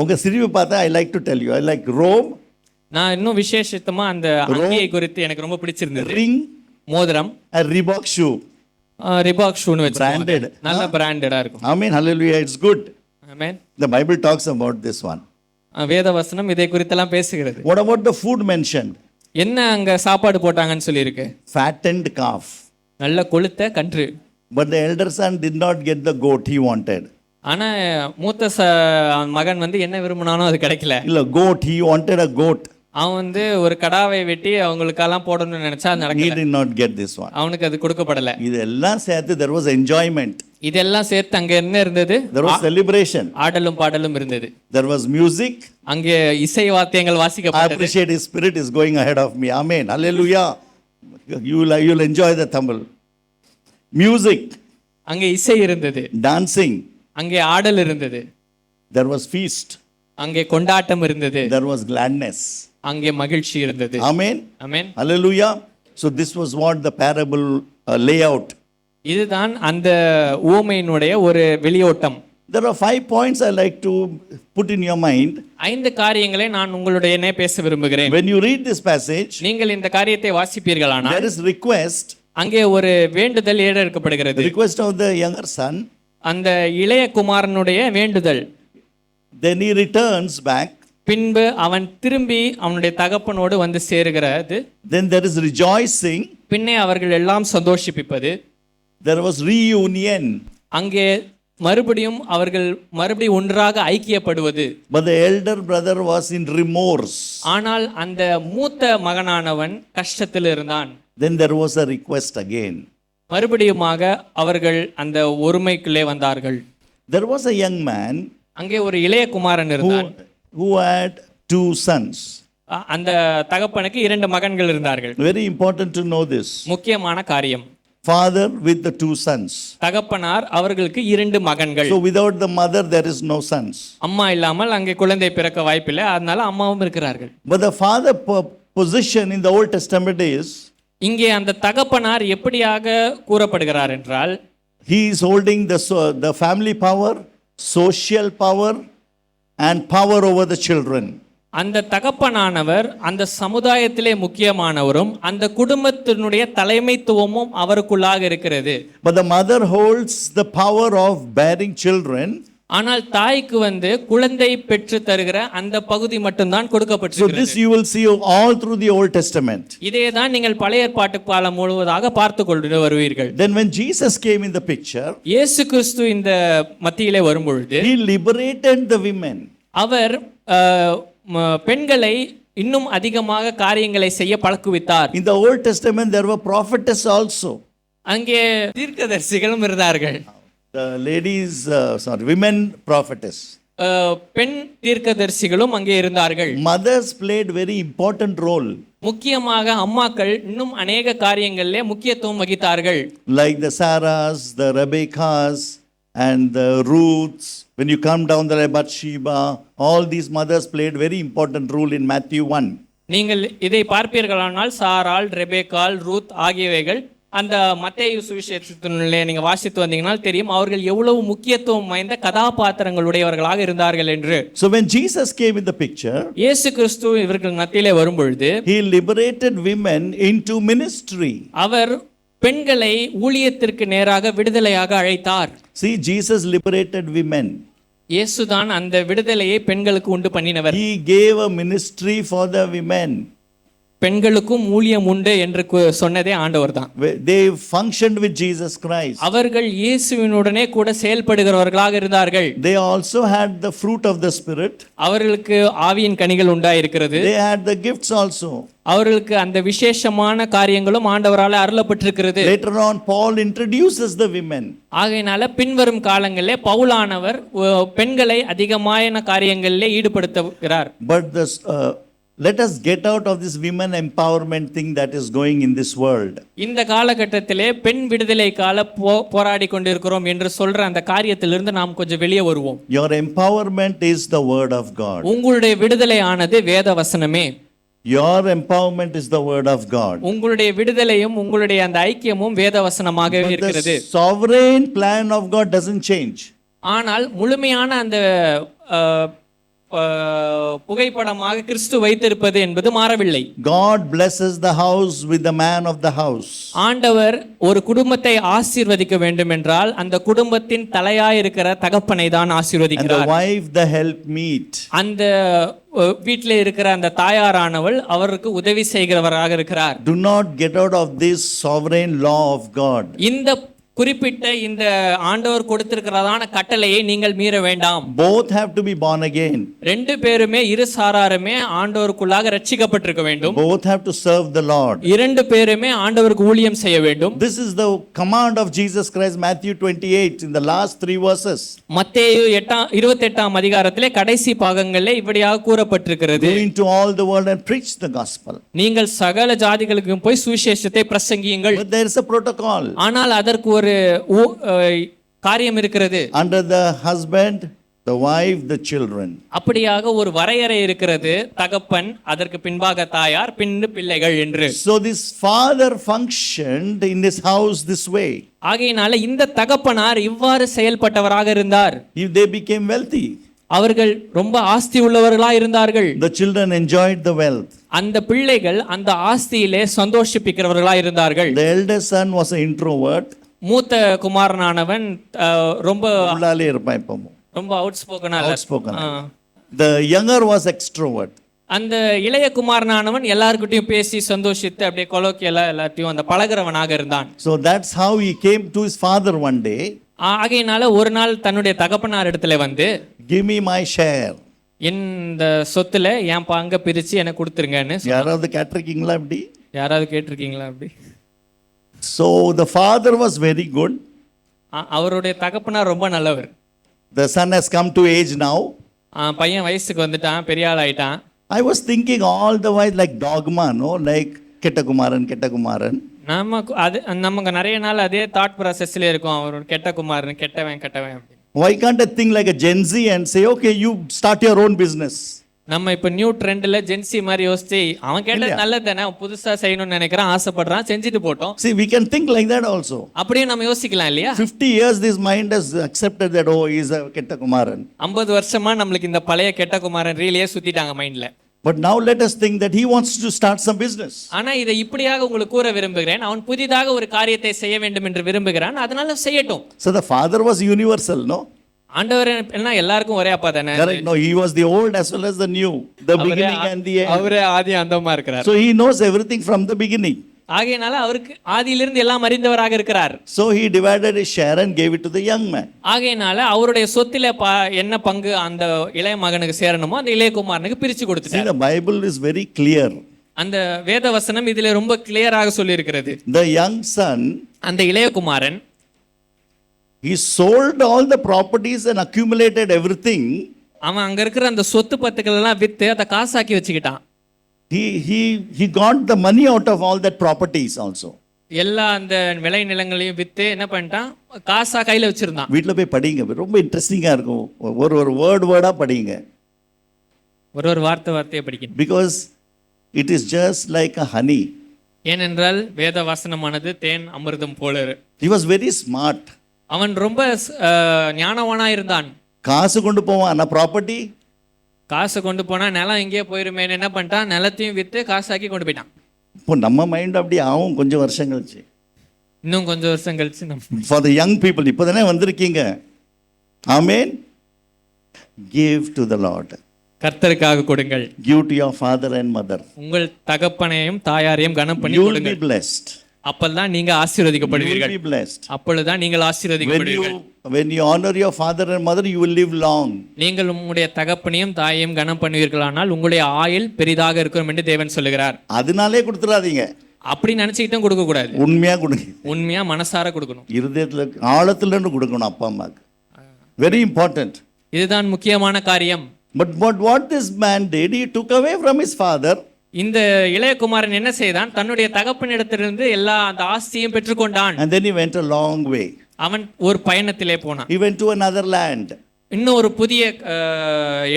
உங்க சிரிப்பு பார்த்தா I like to tell you, I like robe, நான் இன்னும் விசேஷமா அந்த அங்கியை குறித்து எனக்கு ரொம்ப பிடிச்சிருந்தது. ring, மோதிரம், a Reebok shoe, ரிபாக் ஷூன்னு வச்சு branded. நல்ல பிராண்டடா இருக்கும். Amen, hallelujah, it's good. Amen. The Bible talks about this one. வேத வசனம் இதை குறித்தெல்லாம் பேசுகிறது. What about the food mentioned? என்ன அங்க சாப்பாடு போட்டாங்கன்னு சொல்லியிருக்கு. Fattened calf. நல்ல கொழுத்த கன்று. But the elder son did not get the goat he wanted. ஆனா மூத்த மகன் வந்து என்ன விரும்பினானோ அது கிடைக்கல. இல்ல, goat, he wanted a goat. அவன் வந்து ஒரு கடாவை வெட்டி அவங்களுக்கெல்லாம் போடணும்னு நினைச்சா அது He நடக்கல. did not get this one. அவனுக்கு அது கொடுக்கப்படல. இதெல்லாம் சேர்த்து there was enjoyment. இதெல்லாம் சேர்த்து அங்க என்ன இருந்தது? There was celebration. ஆடலும் பாடலும் இருந்தது. There was music. அங்கே இசை வாத்தியங்கள் I வாசிக்கப்பட்டது. appreciate His Spirit is going ahead of me. Amen. Hallelujah. You'll enjoy the Tamil. Music. அங்கே இசை இருந்தது. Dancing. அங்கே ஆடல் இருந்தது. There was feast. அங்கே கொண்டாட்டம் இருந்தது. There was gladness. அங்கே மகிழ்ச்சி இருந்தது. Amen. Amen. Hallelujah. So this was what the parable layout. இதுதான் அந்த உவமையினுடைய ஒரு வெளியோட்டம். There are 5 points I like to put in your mind. 5 காரியங்களை நான் உங்களுடையனே பேச விரும்புகிறேன். When you read this passage, நீங்கள் இந்த காரியத்தை வாசிப்பீர்களானால் there is request. அங்கே ஒரு வேண்டுதல் ஏறெடுக்கப்படுகிறது. Request of the younger son. அந்த இளைய குமாரனுடைய வேண்டுதல். Then he returns back. பின்பு அவன் திரும்பி அவனுடைய தகப்பனோடு வந்து சேருகிறது. Then there is rejoicing. பின்னே அவர்கள் எல்லாம் சந்தோஷிப்பது. There was reunion. அங்கே மறுபடியும் அவர்கள் மறுபடியும் ஒன்றாக ஐக்கியப்படுவது. But the elder brother was in remorse. ஆனால் அந்த மூத்த மகனானவன் கஷ்டத்தில் இருந்தான். Then there was a request again. மறுபடியுமாக அவர்கள் அந்த ஒருமைக்குள்ளே வந்தார்கள். There was a young man அங்கே ஒரு இளைய குமாரன் இருந்தான். who had 2 sons. அந்த தகப்பனுக்கு 2 மகன்கள் இருந்தார்கள். Very important to know this. முக்கியமான காரியம். Father with the 2 sons. தகப்பனார் அவர்களுக்கு 2 மகன்கள். So without the mother there is no sons. அம்மா இல்லாமல் அங்கே குழந்தை பிறக்க வாய்ப்பில்லை, அதனால அம்மாவும் இருக்கிறார்கள். But the father position in the Old Testament is, இங்கே அந்த தகப்பனார் எப்படியாக கூறப்படுகிறார் என்றால், he is holding the family power, social power and power over the children. அந்த தகப்பனானவர் அந்த சமுதாயத்திலே முக்கியமானவரும் அந்த குடும்பத்தினுடைய தலைமைத்துவமும் அவருக்குள்ளாக இருக்கிறது. But the mother holds the power of bearing children. ஆனால் தாய்க்கு வந்து குழந்தை பெற்று தருகிற அந்த பகுதி மட்டும்தான் So கொடுக்கப்பட்டிருக்கிறது. this you will see all through the Old Testament. இதே தான் நீங்கள் பழைய ஏற்பாட்டு காலம் முழுவதாக பார்த்து கொண்டு வருவீர்கள். Then when Jesus came in the picture, இயேசு கிறிஸ்து இந்த மத்தியிலே வரும்பொழுது he liberated the women. அவர் பெண்களை இன்னும் அதிகமாக காரியங்களை செய்ய பழக்குவித்தார். In the Old Testament there were prophetess also. அங்கே தீர்க்கதரிசிகளும் இருந்தார்கள். The ladies, women prophetess. பெண் தீர்க்கதரிசிகளும் அங்கே இருந்தார்கள். Mothers played very important role. முக்கியமாக அம்மாக்கள் இன்னும் அநேக காரியங்களிலே முக்கியத்துவம் வகித்தார்கள். Like the Sarahs, the Rebeccas and the Ruths. When you come down there, Bathsheba, all these mothers played very important role in Matthew 1. நீங்கள் இதை பார்ப்பீர்களானால் சாராள், ரெபேக்காள், ரூத் ஆகியவைகள் அந்த மத்தேயு சுவிசேஷத்திலே நீங்க வாசித்து வந்தீங்கன்னா தெரியும் அவர்கள் எவ்வளவு முக்கியத்துவம் வாய்ந்த கதாபாத்திரங்களுடையவர்களாக இருந்தார்கள் என்று. So when Jesus came in the picture, இயேசு கிறிஸ்து இவர்கள் மத்தியிலே வரும்பொழுது he liberated women into ministry. அவர் பெண்களை ஊழியத்திற்கு நேராக விடுதலையாக அழைத்தார். See, Jesus liberated women. இயேசுதான் அந்த விடுதலையை பெண்களுக்கு உண்டு பண்ணினவர். He gave a ministry for the women. பெண்களுக்கும் ஊழியம் உண்டு என்று சொன்னதே ஆண்டவர் தான். They functioned with Jesus Christ. அவர்கள் இயேசுவினுடனே கூட செயல்படுகிறவர்களாக இருந்தார்கள். They also had the fruit of the Spirit. அவர்களுக்கு ஆவியின் கனிகள் உண்டாயிருக்கிறது. They had the gifts also. அவர்களுக்கு அந்த விசேஷமான காரியங்களும் ஆண்டவரால் அருளப்பட்டிருக்கிறது. Later on Paul introduces the women. ஆகையினால பின்வரும் காலங்களிலே பவுலானவர் பெண்களை அதிகமான காரியங்களிலே ஈடுபடுத்துகிறார். But let us get out of this women empowerment thing that is going in this world. இந்த காலகட்டத்திலே பெண் விடுதலைக்காக போராடி கொண்டிருக்கிறோம் என்று சொல்ற அந்த காரியத்திலிருந்து நாம் கொஞ்சம் வெளியே வருவோம். Your empowerment is the word of God. உங்களுடைய விடுதலையானது வேத வசனமே. Your empowerment is the word of God. உங்களுடைய விடுதலையும் உங்களுடைய அந்த ஐக்கியமும் வேத வசனமாகவே இருக்கிறது. The sovereign plan of God doesn't change. ஆனால் முழுமையான அந்த புகைப்படமாக கிறிஸ்து வைத்திருப்பது என்பது மாறவில்லை. God blesses the house with the man of the house. ஆண்டவர் ஒரு குடும்பத்தை ஆசீர்வதிக்க வேண்டும் என்றால் அந்த குடும்பத்தின் தலையாய் இருக்கிற தகப்பனை தான் ஆசீர்வதிக்கிறார். And the wife the helpmeet. அந்த வீட்டிலே இருக்கிற அந்த தாயாரானவள் அவருக்கு உதவி செய்கிறவராக இருக்கிறார். Do not get out of this sovereign law of God. இந்த குறிப்பிட்ட இந்த ஆண்டவர் கொடுத்திருக்கிறதான கட்டளையை நீங்கள் மீற வேண்டாம். Both have to be born again. ரெண்டு பேருமே இரு சாராருமே ஆண்டவருக்குள்ளாக ரட்சிக்கப்பட்டிருக்க வேண்டும். Both have to serve the Lord. இரண்டு பேருமே ஆண்டவருக்கு ஊழியம் செய்ய வேண்டும். This is the command of Jesus Christ, Matthew 28, in the last 3 verses. மத்தேயு 28ஆம் அதிகாரத்திலே கடைசி பாகங்களிலே இப்படியாக கூறப்பட்டிருக்கிறது. Go into all the world and preach the gospel. நீங்கள் சகல ஜாதிகளுக்கும் போய் சுவிசேஷத்தை பிரசங்கியுங்கள். But there is a protocol. ஆனால் அதற்கு ஒரு காரியம் இருக்கிறது. Under the husband, the wife, the children. அப்படியாக ஒரு வரையறை இருக்கிறது. தகப்பன், அதற்கு பின்பாக தாயார், பின்பு பிள்ளைகள் என்று. So this father functioned in this house this way. ஆகையினால இந்த தகப்பனார் இவ்வாறு செயல்பட்டவராக இருந்தார். If they became wealthy, அவர்கள் ரொம்ப ஆஸ்தி உள்ளவர்களா இருந்தார்கள். the children enjoyed the wealth. அந்த பிள்ளைகள் அந்த ஆஸ்தியிலே சந்தோஷிப்பிக்கிறவர்களா இருந்தார்கள். The eldest son was an introvert. மூத்த குமாரனானவன் ரொம்ப உள்ளாலே இருப்பான் எப்பவும். ரொம்ப அவுட்ஸ்போக்கனா Outspoken. The younger was extrovert. அந்த இளைய குமாரனானவன் எல்லார்கிட்டயும் பேசி சந்தோஷித்து அப்படியே கொலோக்கியலா எல்லாத்தையும் அந்த பழகுறவனாக இருந்தான். So that's how he came to his father one day. ஆகையினால ஒரு நாள் தன்னுடைய தகப்பனார் இடத்துல வந்து, Give me my share. இந்த சொத்துல என் பங்க பிரிச்சு எனக்கு கொடுத்துருங்கன்னு. யாராவது கேட்டிருக்கீங்களா இப்படி? யாராவது கேட்டிருக்கீங்களா அப்படி? So the father was very good. அவருடைய தகப்பனார் ரொம்ப நல்லவர். The son has come to age now. பையன் வயசுக்கு வந்துட்டான், பெரிய ஆள் ஆயிட்டான். I was thinking all the while like dogma, no, like கெட்டகுமாரன். நமக்கு நிறைய நாள் அதே தாட் ப்ராசஸ்ல இருக்கும். அவர் கெட்ட குமாரன், கெட்டவன் அப்படி. Why can't I think like a Gen Z and say, okay, you start your own business? நம்ம இப்ப நியூ ட்ரெண்ட்ல ஜென்சி மாதிரி யோசிச்சு, அவன் கேட்டது நல்லது தானே, புதுசா செய்யணும்னு நினைக்கிறான், ஆசைப்படுறான், செஞ்சுட்டு போட்டோம். See, we can think like that also. அப்படியே நம்ம யோசிக்கலாம் இல்லையா? 50 years this mind has accepted that, oh, he is a கெட்டகுமாரன். 50 வருஷமா நம்மளுக்கு இந்த பழைய கெட்ட குமாரன் ரீலியே சுத்திட்டாங்க மைண்ட்ல. But now let us think that he wants to start some business. ஆனா இதை இப்படியாக உங்களுக்கு கூற விரும்புகிறேன், அவன் புதிதாக ஒரு காரியத்தை செய்ய வேண்டும் என்று விரும்புகிறான், அதனால செய்யட்டும். So the father was universal, no? ஆண்டவர் என்ன எல்லாருக்கும் ஒரே அப்பா தானே? Correct. No, he was the old as well as the new, the beginning and the end. அவரே ஆதி அந்தமா இருக்கிறார். So he knows everything from the beginning. ஆகையினால அவருக்கு ஆதியிலிருந்து எல்லாம் அறிந்தவராக இருக்கிறார். So he divided his share and gave it to the young man. ஆகையினால அவருடைய சொத்தில என்ன பங்கு அந்த இளைய மகனுக்கு சேரணுமோ அந்த இளைய குமாரனுக்கு பிரிச்சு See, கொடுத்துட்டார். the Bible is very clear. அந்த வேத வசனம் இதிலே ரொம்ப கிளியராக சொல்லி இருக்கிறது. The young son, அந்த இளைய குமாரன் he sold all the properties and accumulated everything. அவன் அங்க இருக்கிற அந்த சொத்து பத்துக்கள் எல்லாம் வித்து அதை காசாக்கி வச்சுக்கிட்டான். He got the money out of all that properties also. எல்லா அந்த விளை நிலங்களையும் வித்து என்ன பண்ணிட்டான், காசா கையில வச்சிருந்தான். வீட்டில் போய் படிங்க, ரொம்ப இன்ட்ரெஸ்டிங்காக இருக்கும். ஒரு வேர்டாக படிங்க. ஒரு வார்த்தையை படிக்கணும். Because it is just like a honey. ஏனென்றால் வேத வசனமானது தேன் அமிர்தம் போல. He was very smart. அவன் ரொம்ப ஞானவானா இருந்தான். காசு கொண்டு போவான், ஆனால் ப்ராப்பர்ட்டி, காசு கொண்டு போனா நிலம் எங்கேயே போயிருமேன்னு என்ன பண்ணிட்டான், நிலத்தையும் வித்து காசாக்கி கொண்டு போயிட்டான். இப்போ நம்ம மைண்ட் அப்படி ஆகும் கொஞ்சம் வருஷம் கழிச்சு. இன்னும் கொஞ்சம் வருஷம் கழிச்சு நம்ம ஃபார் த யங் பீப்புள் இப்போ தானே வந்திருக்கீங்க. Amen. Give to the Lord. கர்த்தருக்காக கொடுங்கள். Give to your father and mother. உங்கள் தகப்பனையும் தாயாரையும் கனம் பண்ணி கொடுங்கள். You will be blessed. அப்பதான் நீங்க ஆசீர்வதிக்கப்படுவீர்கள். You will be blessed. அப்பொழுதுதான் நீங்கள் ஆசீர்வதிக்கப்படுவீர்கள். When you honor your father and mother, you will live long. நீங்கள் உங்களுடைய தகப்பனையும் தாயையும் கனம் பண்ணுவீர்களானால் உங்களுடைய ஆயுள் பெரிதாக இருக்கும் என்று தேவன் சொல்லுகிறார். அதனாலே கொடுத்துறாதீங்க. அப்படி நினைச்சுக்கிட்டும் கொடுக்க கூடாது. உண்மையா கொடுங்க. உண்மையா மனசார கொடுக்கணும். இருதயத்துல ஆழத்துல இருந்து கொடுக்கணும் அப்பா அம்மாக்கு. Very important. இதுதான் முக்கியமான காரியம். But what this man did, he took away from his father. இந்த இளையகுமாரன் என்ன செய்தான், தன்னுடைய தகப்பனிடத்திலிருந்து எல்லா அந்த ஆஸ்தியையும் பெற்றுக்கொண்டான். And then he went a long way. அவன் ஒரு பயணத்திலே போனான். He went to another land. இன்னும் ஒரு புதிய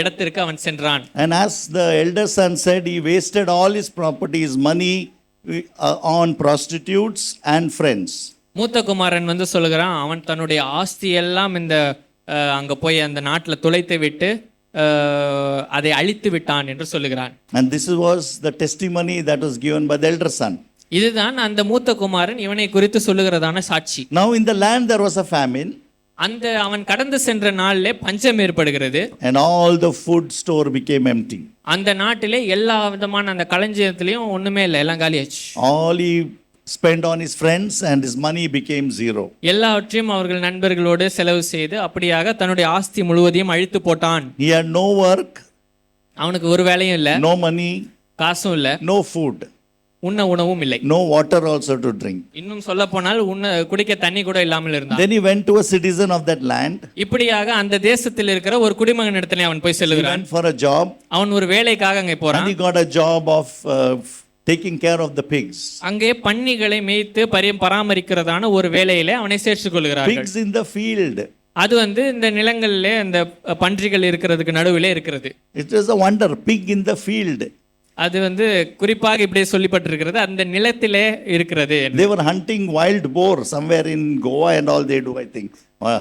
இடத்திற்கு அவன் சென்றான். And as the elder son said, he wasted all his properties, money on prostitutes and friends. மூத்த குமாரன் வந்து சொல்லுகிறான், அவன் தன்னுடைய ஆஸ்தி எல்லாம் இந்த அங்க போய் அந்த நாட்டில் துளைத்து விட்டு அதை அழித்து விட்டான் என்று சொல்லுகிறான். And this was the testimony that was given by the elder son. இதுதான் அந்த மூத்த குமாரன் இவனை குறித்து சொல்லுகிறதான சாட்சி. Now in the land there was a famine. அந்த அவன் கடந்து சென்ற நாளிலே பஞ்சம் ஏற்படுகிறது. And all the food store became empty. அந்த நாட்டிலே எல்லா விதமான அந்த களஞ்சியத்திலையும் ஒண்ணுமே இல்லை, எல்லாம் காலியாச்சு. All he spent on his friends and his money became zero. எல்லாவற்றையும் அவர்கள் நண்பர்களோடு செலவு செய்து அப்படியாக தன்னுடைய ஆஸ்தி முழுவதையும் அழித்து போட்டான். He had no work, அவனுக்கு ஒரு வேலையும் இல்ல, no money, காசும் இல்ல, no food, உண்ண உணவும் இல்லை, no water also to drink. இன்னும் சொல்ல போனால் குடிக்க தண்ணி கூட இல்லாமல் இருந்தான். Then he went to a citizen of that land. இப்படியாக அந்த தேசத்தில் இருக்கிற ஒரு குடிமகன் இடத்துல அவன் போய் He செல்லுகிறான். went for a job அவன் ஒரு வேலைக்காக அங்கே and போறான். he got a job of taking care of the pigs. அங்கே பன்னிகளை மேய்த்து பராமரிக்கிறதான ஒரு வேலையில அவனை சேர்த்துக் கொள்கிறார்கள். Pigs in the field. அது இந்த நிலங்களிலே அந்த பன்றிகள் இருக்கிறதுக்கு நடுவிலே இருக்கிறது. It is a wonder, pig in the field. அது குறிப்பாக இப்படி சொல்லப்பட்டிருக்கிறது, அந்த நிலத்திலே இருக்கிறது. They were hunting wild boar somewhere in Goa and all they do, I think.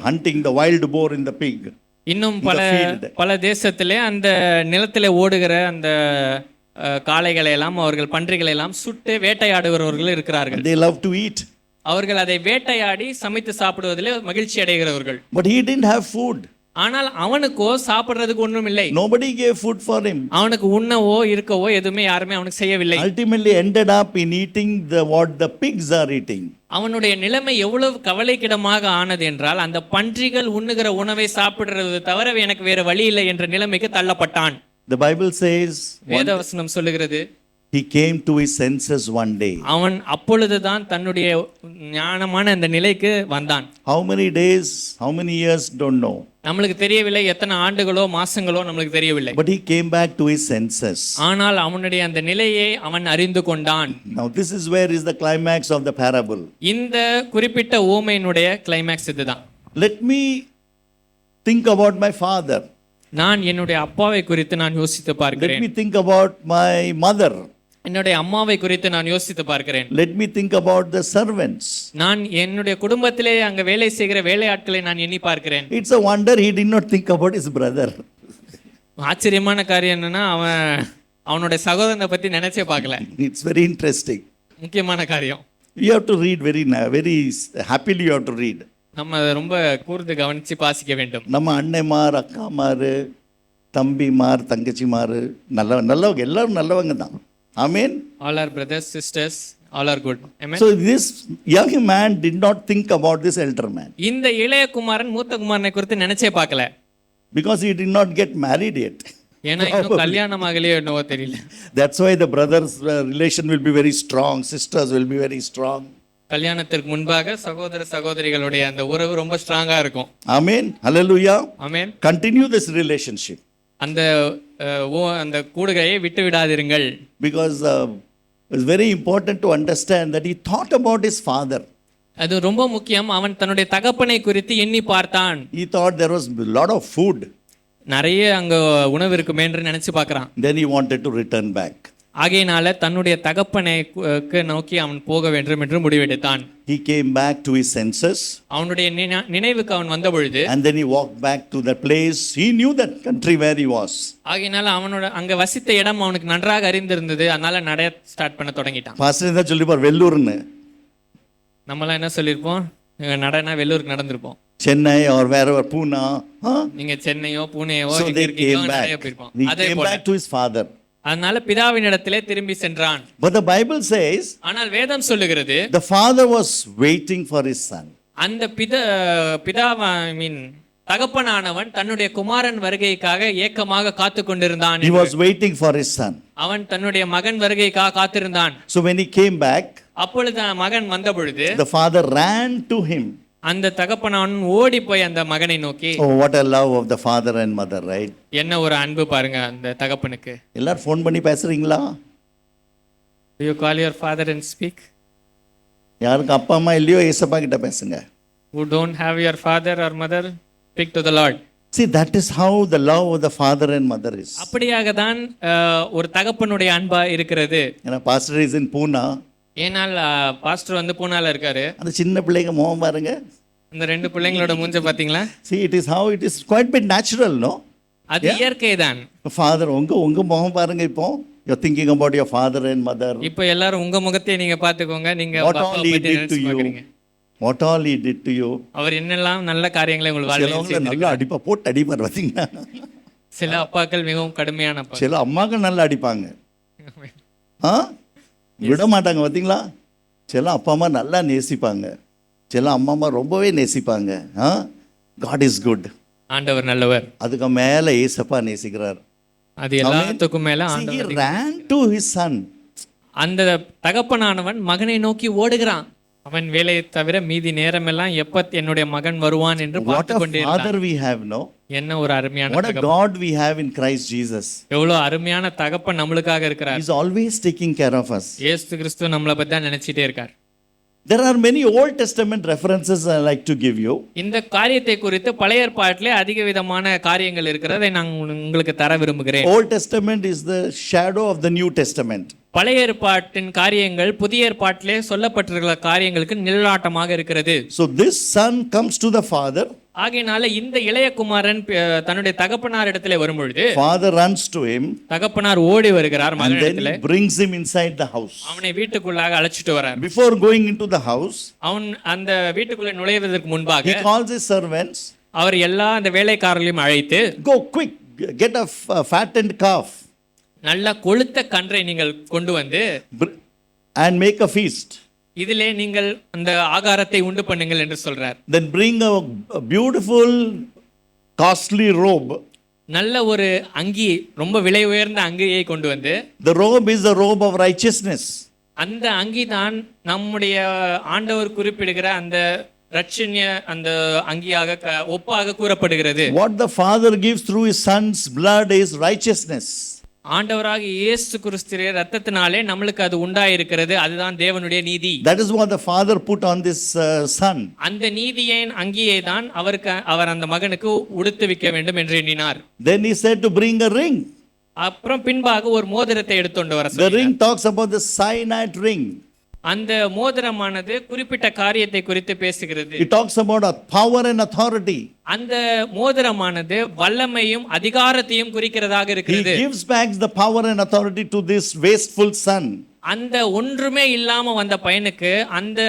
Hunting the wild boar in the pig. இன்னும் பல தேசத்திலே அந்த நிலத்திலே ஓடுகிற அந்த காளைகளை எல்லாம் அவர்கள் பன்றிகளை எல்லாம் சுட்டு வேட்டையாடுகிறவர்கள் இருக்கிறார்கள். They love to eat. அவர்கள் அதை வேட்டையாடி சமைத்து சாப்பிடுவதிலே மகிழ்ச்சி அடைகிறவர்கள். But he didn't have food. ஆனால் அவனுக்கோ சாப்பிடுறதுக்கு ஒன்றும் இல்லை. Nobody gave food for him. அவனுக்கு உண்ணவோ இருக்கவோ எதுவுமே யாருமே அவனுக்கு செய்யவில்லை. Ultimately ended up in eating what the pigs are eating. அவனுடைய நிலைமை எவ்வளவு கவலைக்கிடமாக ஆனது என்றால், அந்த பன்றிகள் உண்ணுகிற உணவை சாப்பிடுறது தவிர எனக்கு வேற வழி இல்லை என்ற நிலைமைக்கு தள்ளப்பட்டான். The Bible says வேதவசனம் சொல்லுகிறது, he came to his senses one day. அவன் அப்பொழுதுதான் தன்னுடைய ஞானமான அந்த நிலைக்கு வந்தான். How many days, how many years, don't know. நம்மளுக்கு தெரியவில்லை, எத்தனை ஆண்டுகளோ மாசங்களோ நம்மளுக்கு தெரியவில்லை. But he came back to his senses. ஆனால் அவனுடைய அந்த நிலையை அவன் அறிந்து கொண்டான். Now this is where is the climax of the parable. இந்த குறிப்பிட்ட ஊமையினுடைய கிளைமேக்ஸ் இதுதான். Let me think about my father. நான் என்னுடைய அப்பாவை குறித்து நான் யோசித்து Let பார்க்கிறேன். me think about my mother. என்னுடைய அம்மாவை குறித்து நான் யோசித்து பார்க்கிறேன். Let me think about the servants. நான் என்னுடைய குடும்பத்திலே அங்க வேலை செய்கிற வேலையாட்களை நான் எண்ணி பார்க்கிறேன். It's a wonder he did not think about his brother. ஆச்சரியமான காரியம் என்னன்னா, அவனுடைய சகோதரனை பத்தி நினைச்சே பார்க்கல. It's very interesting. முக்கியமான காரியம். You have to read very happily you have to read. நம்ம அதை ரொம்ப கூர்ந்து கவனிச்சு வாசிக்க வேண்டும். நம்ம அண்ணைமார், அக்காமார், தம்பிமார், தங்கச்சிமார் நல்லவங்க, எல்லாரும் நல்லவங்க தான். Amen. All our brothers, sisters, all are good. Amen. So this young man did not think about this elder man. இந்த இளைய குமாரன் மூத்த குமாரனை குறித்து நினைச்சே பார்க்கல. Because he did not get married yet. ஏன்னா இன்னும் கல்யாணம் ஆகலையோ என்னவோ தெரியல. That's why the brothers relation will be very strong, sisters will be very strong. கல்யாணத்திற்கு முன்பாக சகோதர சகோதரிகளுடைய அந்த உறவு ரொம்ப ஸ்ட்ராங்கா இருக்கும். Amen. Hallelujah. Amen. Continue this relationship. அந்த அந்த கூடுகையை விட்டு விடாதிருங்கள். Because it's very important to understand that he thought about his father. அது ரொம்ப முக்கியம். அவன் தன்னுடைய தகப்பனை குறித்து எண்ணி பார்த்தான். He thought there was a lot of food. நிறைய அங்க உணவு இருக்குமே என்று நினைச்சு பார்க்கறான். Then he wanted to return back. ஆகையினால தன்னுடைய தகப்பனை நோக்கி அவன் போக வேண்டும் என்று முடிவெடுத்தான். He came back to his senses. அவனுடைய நினைவுக்கு அவன் வந்த பொழுது, and then he walked back to the place. He knew that country where he was. ஆகையினால அவனோட அங்க வசித்த இடம் அவனுக்கு நன்றாக அறிந்திருந்தது. அதனால நடைய ஸ்டார்ட் பண்ண தொடங்கிட்டான். பாஸ்டர் என்ன சொல்லிப்பார், வெள்ளூர்னு. நம்மளாம் என்ன சொல்லியிருப்போம், நடனா வெள்ளூருக்கு நடந்திருப்போம். Chennai or wherever, Pune. நீங்க சென்னையோ பூனேயோ So எங்க they இருக்கீங்களோ came நிறைய back. போயிருப்போம். He அதே came போல back to his father. அதனால பிதாவினிடத்திலே திரும்பி சென்றான். But the Bible says ஆனால் வேதம் சொல்லுகிறது, the father was waiting for his son. அந்த பிதாவா தகப்பனானவன் தன்னுடைய குமாரன் வருகைக்காக ஏக்கமாக காத்து கொண்டிருந்தான். He was waiting for his son. அவன் தன்னுடைய மகன் வருகைக்காக காத்திருந்தான். So when he came back, அப்பொழுது மகன் வந்த பொழுது the father ran to him. அந்த தகப்பனான் ஓடி போய் அந்த மகனை நோக்கி, Oh, what a love of the father and mother, right? என்ன ஒரு அன்பு பாருங்க அந்த தகப்பனுக்கு. எல்லாரும் ஃபோன் பண்ணி பேசுறீங்களா? Do you call your father and speak? யாருக்கு அப்பா அம்மா இல்லையோ ஏசப்பா கிட்ட பேசுங்க. Who don't have your father or mother, speak to the Lord. See, that is how the love of the father and mother is. அப்படியாக தான் ஒரு தகப்பனுடைய அன்பா இருக்கிறது. ஏன்னா பாஸ்டர் இஸ் இன் பூனா. ஏனால் பாஸ்டர் பூனால இருக்காரு. அந்த சின்ன பிள்ளைங்க முகம் பாருங்க. அந்த ரெண்டு பிள்ளைங்களோட மூஞ்ச பாத்தீங்களா? See, it is how it is quite bit natural, no? அது இயற்கை தான். Father, உங்க முகம் பாருங்க இப்போ. You are thinking about your father and mother. இப்போ எல்லாரும் உங்க முகத்தை நீங்க பாத்துக்கோங்க. நீங்க What all he did to you. What all he did to you. அவர் என்னெல்லாம் நல்ல காரியங்களை உங்கள் வாழ்க்கையில் செய்திருக்கார். நல்லா அடிப்பா போட்டு அடிப்பார் பாத்தீங்களா? சில அப்பாக்கள் மிகவும் கடுமையான அப்பா. சில அம்மாக்கள் நல்லா அடிப்பாங்க. விட மாட்டாங்க பாத்தீங்களா? சில அப்பா அம்மா நல்லா நேசிப்பாங்க, சில அம்மா அம்மா ரொம்பவே நேசிப்பாங்க. God is good. ஆண்டவர் நல்லவர். அதுக்கு மேலே ஏசப்பா நேசிக்கிறார். அது எல்லாத்துக்கும் மேல He ஆண்டவர் ran to his son. அந்த தகப்பனானவன் மகனை நோக்கி ஓடுகிறான். அவன் வேலையை தவிர மீதி நேரமெல்லாம் எப்ப என்னுடைய மகன் வருவான் என்று What பார்த்து a கொண்டே father we have, no? என்ன ஒரு அருமையான What a God we have in Christ Jesus. எவ்வளவு அருமையான தகப்பன் நம்மளுக்காக இருக்கிறார். He's always taking care of us. இயேசு கிறிஸ்து நம்மளை பத்தி தான் நினைச்சிட்டே இருக்கார். There are many Old Testament references I like to give you. இந்த காரியத்தை குறித்து பழைய ஏற்பாட்டிலே அதிக விதமான காரியங்கள் இருக்கிறதை நான் உங்களுக்கு தர விரும்புகிறேன். Old Testament is the shadow of the New Testament. பழைய ஏற்பாட்டின் காரியங்கள் புதிய ஏற்பாட்டிலே சொல்லப்பட்டிருக்கிற காரியங்களுக்கு நிழலாட்டமாக இருக்கிறது. So this son comes to the father. ஆகையினால இந்த இளைய குமாரன் தன்னுடைய தகப்பனார் இடத்துல வரும்பொழுது Father runs to him. தகப்பனார் ஓடி வருகிறார் And மகனிடத்துல. then brings him inside the house. அவனை வீட்டுக்குள்ளாக அழைச்சிட்டு வரார். Before going into the house, அவன் அந்த வீட்டுக்குள்ள நுழைவதற்கு முன்பாக he calls his servants. அவர் எல்லா அந்த வேலைக்காரர்களையும் அழைத்து, Go quick, get a fattened calf நல்ல கொழுத்த கன்றை நீங்கள் கொண்டு வந்து and make a feast. இதிலே நீங்கள் அந்த ஆகாரத்தை உண்டு பண்ணுங்கள் என்று சொல்றார். Then bring a beautiful costly robe. நல்ல ஒரு அங்கி, ரொம்ப விலை உயர்ந்த அங்கியை கொண்டு வந்து, The robe is the robe of righteousness. அந்த அங்கி தான் நம்முடைய ஆண்டவர் குறிப்பிடுகிற அந்த ரட்சண்ய அந்த அங்கியாக ஒப்பாக கூறப்படுகிறது. What the Father gives through his son's blood is righteousness. ஆண்டவராக இயேசு கிறிஸ்துவின் இரத்தத்தினாலே நம்மளுக்கு அது உண்டாயிருக்கிறது. அதுதான் தேவனுடைய நீதி. That is what the Father put on this son. அந்த நீதியின் அங்கியை தான் அவர் அந்த மகனுக்கு உடுத்துவிக்க வேண்டும் என்று எண்ணினார். Then he said to bring a ring. அப்புறம் பின்பாக ஒரு மோதிரத்தை எடுத்துட்டு வர The சொன்னார். ring talks about the Sinai ring. அந்த மோதிரமானது குறிப்பிட்ட காரியத்தை குறித்து பேசுகிறது. It talks about a power and authority. அந்த மோதிரமானது வல்லமையும் அதிகாரத்தையும் குறிக்கிறதாக He இருக்கிறது. gives back the power and authority to this wasteful son. அந்த ஒன்றுமே இல்லாம வந்த பையனுக்கு அந்த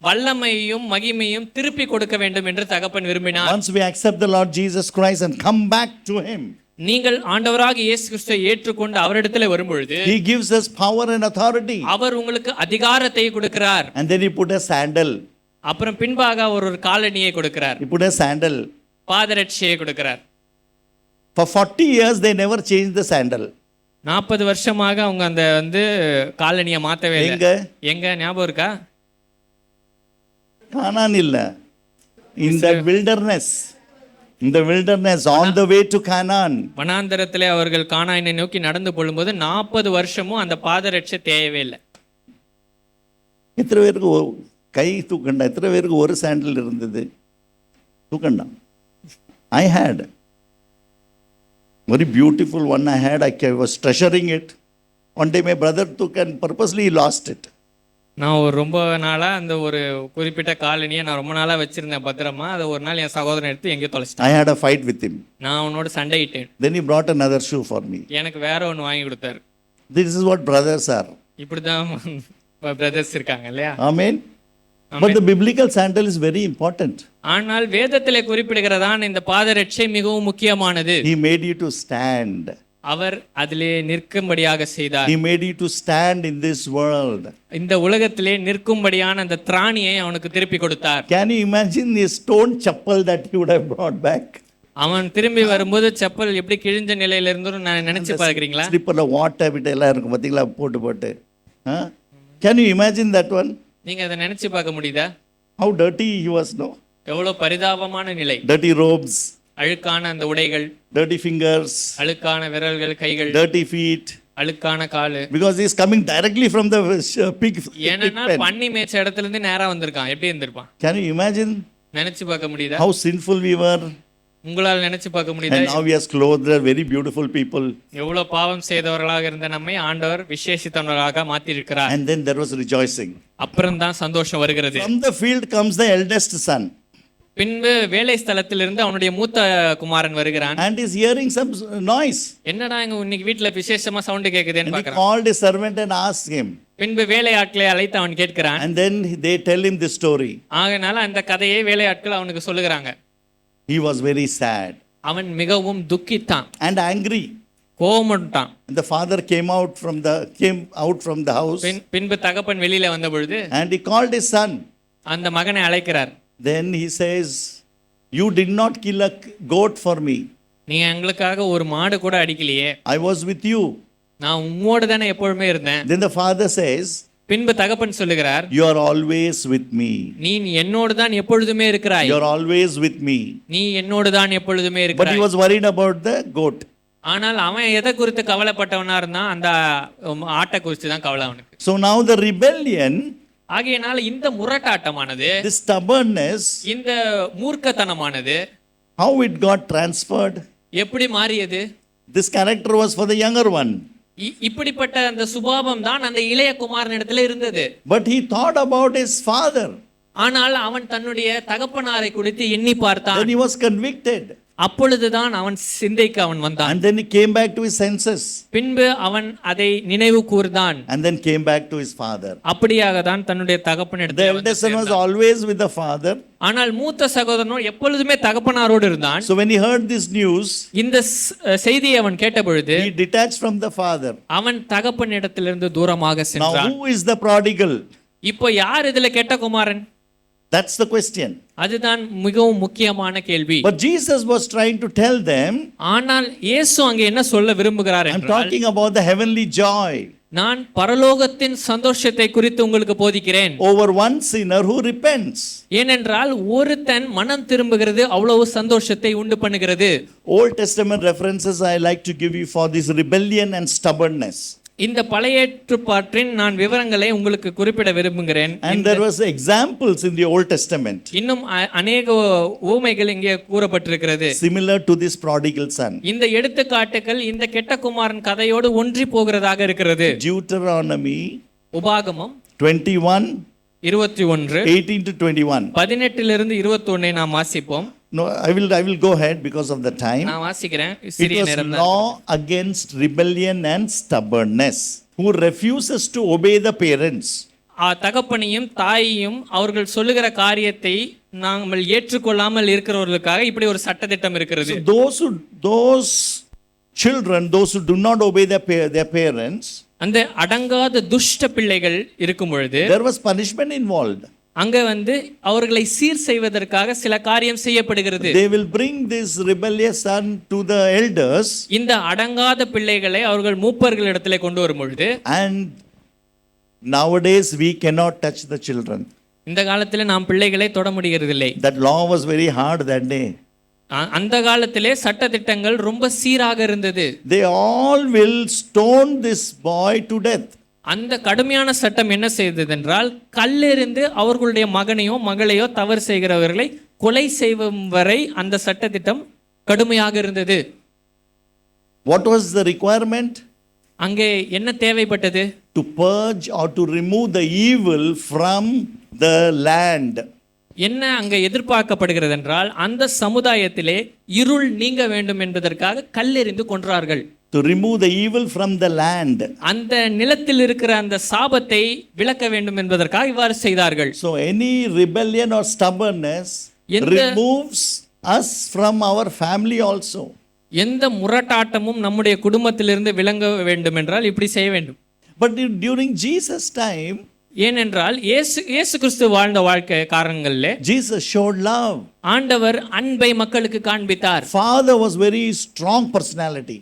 வல்லமையும் மகிமையும் திருப்பி கொடுக்க வேண்டும் என்று தகப்பன் விரும்பினார். Once we accept the Lord Jesus Christ and come back to him, நீங்கள் ஆண்டவராக இயேசு கிறிஸ்துவை ஏற்றுக்கொண்டு அவரிடத்தில் வரும்பொழுது he gives us power and authority. அவர் உங்களுக்கு அதிகாரத்தை கொடுக்கிறார். And then he put a sandal. அப்புறம் பின்பாக அவர் ஒரு காலணியை கொடுக்கிறார். He put a sandal. பாதரட்சியை கொடுக்கிறார். For 40 years they never changed the sandal. 40 வருஷமாக அவங்க அந்த காலணியை மாத்தவே இல்லை. எங்க ஞாபகம் இருக்கா? கானான் இல்ல, in the wilderness. In the wilderness, on the way to Canaan. வனாந்தரத்திலே அவர்கள் கானானை நோக்கி நடந்து போகும்போது 40 வருஷமும் அந்த பாதரட்சை தேயவே இல்லை. எத்தனை பேருக்கு கை தூக்கண்டா? எத்தனை பேருக்கு ஒரு சாண்டல் இருந்தது? தூக்கண்டா. I had very beautiful one. I was treasuring it. One day my brother took and purposely lost it. நான் ரொம்ப நாளாக அந்த ஒரு குறிப்பிட்ட காலனியை நான் ரொம்ப நாளாக வச்சிருந்தேன் பத்திரமா. அதை ஒரு நாள் என் சகோதரன் எடுத்து எங்கேயோ தொலைச்சிட்டேன். I had a fight with him. நான் அவனோட சண்டையிட்டேன். Then he brought another shoe for me. எனக்கு வேற ஒன்று வாங்கி கொடுத்தாரு. This is what brothers are. இப்படி தான் பிரதர்ஸ் இருக்காங்க இல்லையா? Amen. But the biblical sandal is very important. ஆனால் வேதத்திலே குறிப்பிடுகிறதான் இந்த பாதரட்சை மிகவும் முக்கியமானது. He made you to stand. அவர் அதிலே நிற்கும்படியாக செய்தார். He made you to stand in this world. இந்த உலகத்திலே நிற்கும்படியான அந்த திராணியை அவனுக்கு திருப்பி கொடுத்தார். Can you imagine the stone chappal that he would have brought back? அவன் திரும்பி வரும்போது செப்பல் எப்படி கிழிஞ்ச நிலையில இருந்தும் நான் நினைச்சு பார்க்கிறீங்களா? ஸ்லிப்பர்ல வாட்டர் விட்டு எல்லாம் இருக்கும் பாத்தீங்களா, போட்டு போட்டு. Can you imagine that one? நீங்க அதை நினைச்சு பார்க்க முடியுதா? How dirty he was, no? எவ்வளவு பரிதாபமான நிலை. Dirty robes, அழுக்கான அந்த உடைகள், dirty fingers, அழுக்கான விரல்கள், கைகள், dirty feet, அழுக்கான காலு. because he is coming directly from the pig ஏன்னா pen. பண்ணி மேய்ச்ச இடத்துல இருந்து நேரா வந்திருக்கான். எப்படி இருந்திருப்பான்? Can you imagine நினைச்சு பார்க்க முடியுதா? how sinful we were? உங்களால் நினைச்சு பார்க்க முடியுதா? And now we are clothed very beautiful people. எவ்வளவு பாவம் செய்தவர்களாக இருந்த நம்மை ஆண்டவர் விசேஷித்தவர்களாக மாத்தி இருக்கிறார். And then there was rejoicing. அப்புறம் தான் சந்தோஷம் வருகிறது. From the field comes the eldest son. பின்பு வேலை ஸ்தலத்திலிருந்து அவனுடைய மூத்த குமாரன் வருகிறான். And is hearing some noise. என்னடா இங்க இன்னைக்கு வீட்ல விசேஷமா சவுண்ட் கேக்குதுன்னு And he பார்க்கறான். called his servant and asked him. பின்பு வேலையாட்களை அழைத்து அவன் கேட்கிறான். And then they tell him this story. ஆகையால அந்த கதையை வேலையாட்கள் அவனுக்கு சொல்லுகிறாங்க. He was very sad அவன் மிகவும் துக்கித்தான். and angry. கோவப்பட்டான். And the father came out from the house, பின்பு தகப்பன் வெளியில வந்த பொழுது and he called his son. அந்த மகனை அழைக்கிறார். Then he says, "You did not kill a goat for me. நீ எங்களுக்காக ஒரு மாடு கூட அடிக்கலையே, I was with you." நான் உம்மோடு தானே எப்பொழுதுமே இருந்தேன். Then the father says, பின்பு தகப்பன் சொல்லுகிறார், "You are always with me. நீ என்னோடு தான் எப்பொழுதுமே இருக்கிறாய். You are always with me." நீ என்னோடு தான் எப்பொழுதுமே But he இருக்கிறாய். was worried about the goat. ஆனால் அவன் எதை குறித்து கவலைப்பட்டவனா இருந்தான்? அந்த ஆட்டை குறித்து தான் கவலை அவனுக்கு. So now the rebellion, ஆகையினால இந்த முரட்டாட்டமானது, this stubbornness, இந்த மூர்க்கத்தனமானது how it got transferred? எப்படி மாறியது? This character was for the younger one. இப்படிப்பட்ட அந்த சுபாவம் தான் அந்த இளைய குமாரனிடத்துல இருந்தது. But he thought about his father. ஆனால் அவன் தன்னுடைய தகப்பனாரை குறித்து எண்ணி பார்த்தான். Then he was convicted. அப்பொழுதுதான் அவன் சிந்தைக்கு அவன் வந்தான். And then he came back to his senses. பின்பு அவன் அதை நினைவு கூர்ந்தான். And then came back to his father. அப்படியாக தான் தன்னுடைய The தகப்பனிடத்தில் eldest son was always with the father. ஆனால் மூத்த சகோதரனோ எப்பொழுதுமே தகப்பனாரோடு இருந்தான். So when he heard this news, இந்த செய்தியை அவன் கேட்ட பொழுது he detached from the father. அவன் தகப்பனிடத்திலிருந்து தூரமாக Now சென்றான். who is the prodigal? இப்போ யார் இதுல கெட்ட குமாரன்? That's the question. அதுதான் மிகவும் முக்கியமான கேள்வி. But Jesus was trying to tell them, ஆனால் இயேசு அங்கே என்ன சொல்ல விரும்புகிறார் I'm என்றால், talking about the heavenly joy நான் பரலோகத்தின் சந்தோஷத்தை குறித்து உங்களுக்கு போதிக்கிறேன். over one sinner who repents. ஏனென்றால் ஒருத்தன் மனம் திரும்புகிறது அவ்வளவு சந்தோஷத்தை உண்டு பண்ணுகிறது. Old Testament references I like to give you for this rebellion and stubbornness. இந்த பழைய ஏற்பாட்டின் நான் விவரங்களை உங்களுக்கு குறிப்பிட விரும்புகிறேன். And there was examples in the Old Testament இன்னும் அநேக உவமைகள் இங்கே கூறப்பட்டிருக்கிறது. similar to this prodigal son. இந்த எடுத்துக்காட்டுகள் இந்த கெட்ட குமாரன் கதையோடு ஒன்றி போகிறதாக இருக்கிறது. Deuteronomy உபாகமம் 21 21 18 to 21. 18 21 நாம் வாசிப்போம். No, I will go ahead because of the time. நான் வாசிக்கிறேன். It சிறிய was நேரம் தான். law against rebellion and stubbornness, who refuses to obey the parents. தகப்பனையும் தாயையும் அவர்கள் சொல்லுகிற காரியத்தை நாங்கள் ஏற்றுக்கொள்ளாமல் இருக்கிறவர்களுக்காக இப்படி ஒரு சட்டதிட்டம் இருக்கிறது. So those children, those who do not obey their parents, அந்த அடங்காத துஷ்ட பிள்ளைகள் இருக்கும் பொழுது there was punishment involved. அங்க அவர்களை சீர் செய்வதற்காக சில காரியம் செய்யப்படுகிறது. They will bring this rebellious son to the elders. இந்த அடங்காத பிள்ளைகளை அவர்கள் மூப்பர்களிடத்திலே கொண்டு வரும் பொழுது, And nowadays we cannot touch the children. இந்த காலத்திலே நாம் பிள்ளைகளை தொட முடிகிறதில்லை. That law was very hard that day. அந்த காலத்திலே சட்ட திட்டங்கள் ரொம்ப சீராக இருந்தது. They all will stone this boy to death. அந்த கடுமையான சட்டம் என்ன செய்தது என்றால், கல்லெறிந்து அவர்களுடைய மகனையோ மகளையோ தவறு செய்கிறவர்களை கொலை செய்யும் வரை அந்த சட்ட திட்டம் கடுமையாக இருந்தது. What was the requirement? அங்கே என்ன தேவைப்பட்டது? To purge or to remove the evil from the land. என்ன அங்கே எதிர்பார்க்கப்படுகிறது என்றால், அந்த சமுதாயத்திலே இருள் நீங்க வேண்டும் என்பதற்காக கல்லெறிந்து கொன்றார்கள். To remove the evil from the land. அந்த நிலத்தில் இருக்கிற அந்த சாபத்தை விலக்க வேண்டும் என்பதற்காக இவ்வாறு செய்தார்கள். So any rebellion or stubbornness removes us from our family also. எந்த முரட்டாட்டமும் நம்முடைய குடும்பத்திலிருந்து விலக வேண்டும் என்றால் இப்படி செய்ய வேண்டும். But during Jesus' time, ஏனென்றால் இயேசு கிறிஸ்து வாழ்ந்த வாழ்க்கை காரணங்களிலே Jesus showed love. ஆண்டவர் அன்பை மக்களுக்கு காண்பித்தார். Father was very strong personality.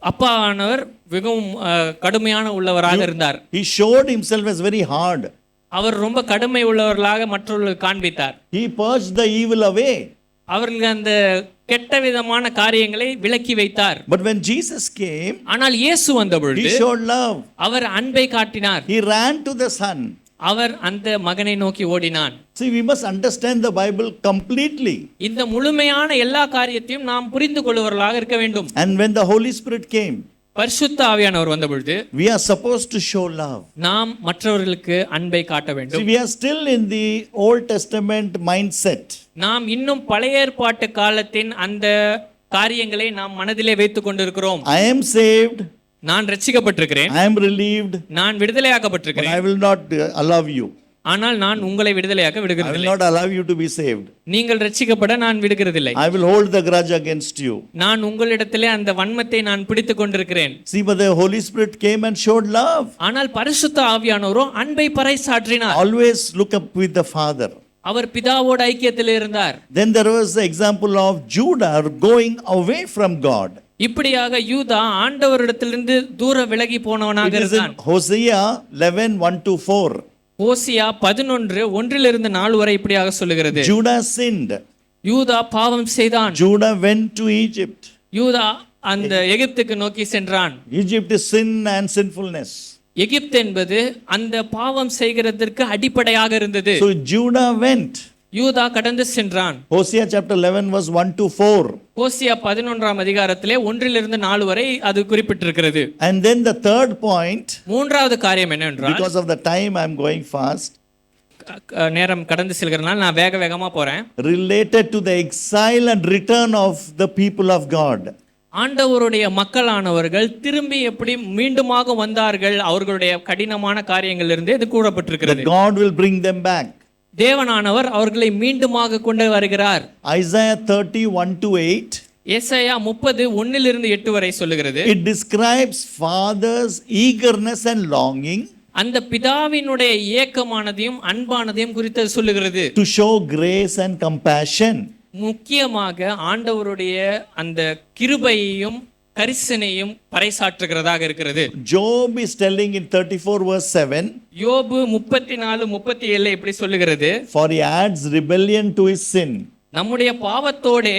அப்பா ஆனவர் மிகவும் கடுமையான உள்ளவராக இருந்தார். He showed himself as very hard. அவர் ரொம்ப கடுமை உள்ளவர்களாக மற்றவர்களுக்கு காண்பித்தார். He purged the evil away. அவர்கள் அந்த கெட்ட விதமான காரியங்களை விலக்கி வைத்தார். But when Jesus came, ஆனால் இயேசு வந்த பொழுது he showed love. அவர் அன்பை காட்டினார். He ran to the son. அவர் அந்த மகனை நோக்கி ஓடினான். See, we must understand the Bible completely. இந்த முழுமையான எல்லா காரியத்தையும் நாம் புரிந்து கொள்வர்களாக இருக்க வேண்டும். And when the Holy Spirit came, பரிசுத்த ஆவியானவர் வந்த பொழுது we are supposed to show love. நாம் மற்றவர்களுக்கு அன்பை காட்ட வேண்டும். See, we are still in the Old Testament mindset. நாம் இன்னும் பழைய ஏற்பாட்டு காலத்தின் அந்த காரியங்களை நாம் மனதிலே வைத்துக் கொண்டிருக்கிறோம். I am saved. நான் ரட்சிக்கப்பட்டிருக்கிறேன். I am relieved. நான் விடுதலையாக்கப்பட்டிருக்கிறேன். But I will not allow you. ஆனால் நான் உங்களை விடுதலையாக்க I will விடுகிறதில்லை. not allow you to be saved. நீங்கள் ரட்சிக்கப்பட நான் விடுகிறதில்லை. I will hold the grudge against you. நான் உங்களிடத்திலே அந்த வன்மத்தை நான் பிடித்துக் கொண்டிருக்கிறேன். See, but the Holy Spirit came and showed love. ஆனால் பரிசுத்த ஆவியானவரோ அன்பை பறைசாற்றினார். Always look up with the Father. அவர் பிதாவோட ஐக்கியத்தில் இருந்தார். Then there was the example of Judah going away from God. இப்படியாக யூதா ஆண்டவரிடத்திலிருந்து தூர விலகி போனவனாக It is in இருந்தான். Hosea 11:1-4. ஓசியா 11:1-4 வரை இப்படியாக சொல்லுகிறது. Judah sinned. யூதா பாவம் செய்தான். Judah went to Egypt. யூதா அந்த எகிப்துக்கு நோக்கி சென்றான். Egypt is sin and sinfulness. எகிப்து என்பது அந்த பாவம் செய்கிறதற்கு அடிப்படையாக இருந்தது. So Judah went. யூதா கடந்து சென்றான். Hosea chapter 11 verse 1-4. ஓசியா 11 1-4 வரை அது குறிப்பிட்டிருக்கிறது. And then the third point, மூன்றாவது காரியம் என்னவென்றால், because of the time I am going fast, நேரம் கடந்து செல்கிறதுனால நான் வேகமா போறேன். related to the exile and return of the people of God. ஆண்டவருடைய மக்களானவர்கள் திரும்பி எப்படி மீண்டுமாக வந்தார்கள் அவர்களுடைய கடினமான காரியங்களிலிருந்து இது That கூறப்பட்டிருக்கிறது. God will bring them back. தேவனானவர் அவர்களை மீண்டுமாக கொண்டு வருகிறார். Isaiah 30:1-8. ஏசாயா 30:1-8 வரை சொல்லுகிறது. It describes father's eagerness and longing அந்த பிதாவினுடைய ஏக்கமானதையும் அன்பானதையும் குறித்து சொல்லுகிறது. to show grace and compassion. முக்கியமாக ஆண்டவருடைய அந்த கிருபையையும் கரிசனையும் பறைசாற்றுகிறதாக இருக்கிறது. Job is telling in 34 verse 7, யோபு 34:37 இப்படி சொல்லுகிறது. for he adds rebellion to his sin நம்முடைய பாவத்தோடே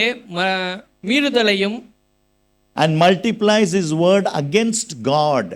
மீறுதலையும் and multiplies his word against God.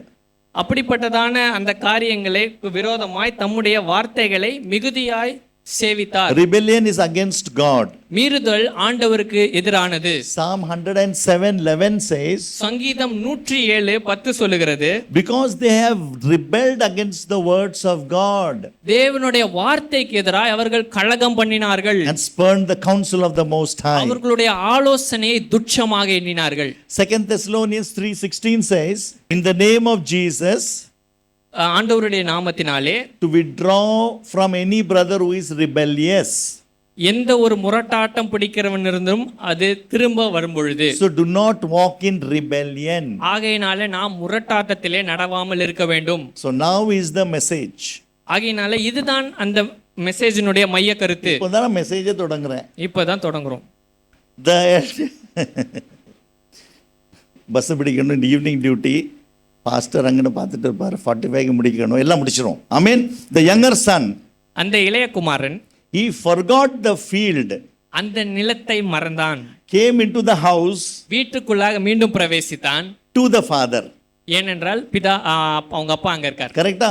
அப்படிப்பட்டதான அந்த காரியங்களை விரோதமாய் தம்முடைய வார்த்தைகளை மிகுதியாய் சேவித்தார். Rebellion is against God. மீறுதல் ஆண்டவருக்கு எதிரானது. Psalm 107:11 says, சங்கீதம் 107:10 சொல்லுகிறது. because they have rebelled against the words of God தேவனுடைய வார்த்தைக்கு எதிராய் அவர்கள் கலகம் பண்ணினார்கள். and spurned the counsel of the Most High. அவர்களுடைய ஆலோசனையை துச்சமாக எண்ணினார்கள். 2 Thessalonians 3:16 says, in the name of Jesus, ஆண்டவருடைய நாமத்தினாலே to withdraw from any brother who is rebellious. எந்த ஒரு முரட்டாட்டம் பிடிக்கிறவன் இருந்தும் அது திரும்ப வரும்பொழுது. So do not walk in rebellion. ஆகையினால நாம் முரட்டாட்டத்திலே நடவாமல் இருக்க வேண்டும். So now is the message. ஆகையினால இதுதான் அந்த மெசேஜினுடைய மைய கருத்து. இப்போதான் நான் மெசேஜை தொடங்குறேன். இப்பதான் தொடங்குறோம். பஸ் பிடிக்கணும், ஈவினிங் டியூட்டி, பாஸ்டர் அங்கன்னு பார்த்துட்டு இருப்பார், 45 முடிக்கணும், எல்லாம் முடிச்சிடும். I mean, the younger son, அந்த இளைய குமாரன் he forgot the field, அந்த நிலத்தை மறந்தான். came into the house வீட்டுக்குள்ளாக மீண்டும் பிரவேசித்தான். to the father. ஏனென்றால் பிதா அவங்க அப்பா அங்க இருக்கார். கரெக்டா?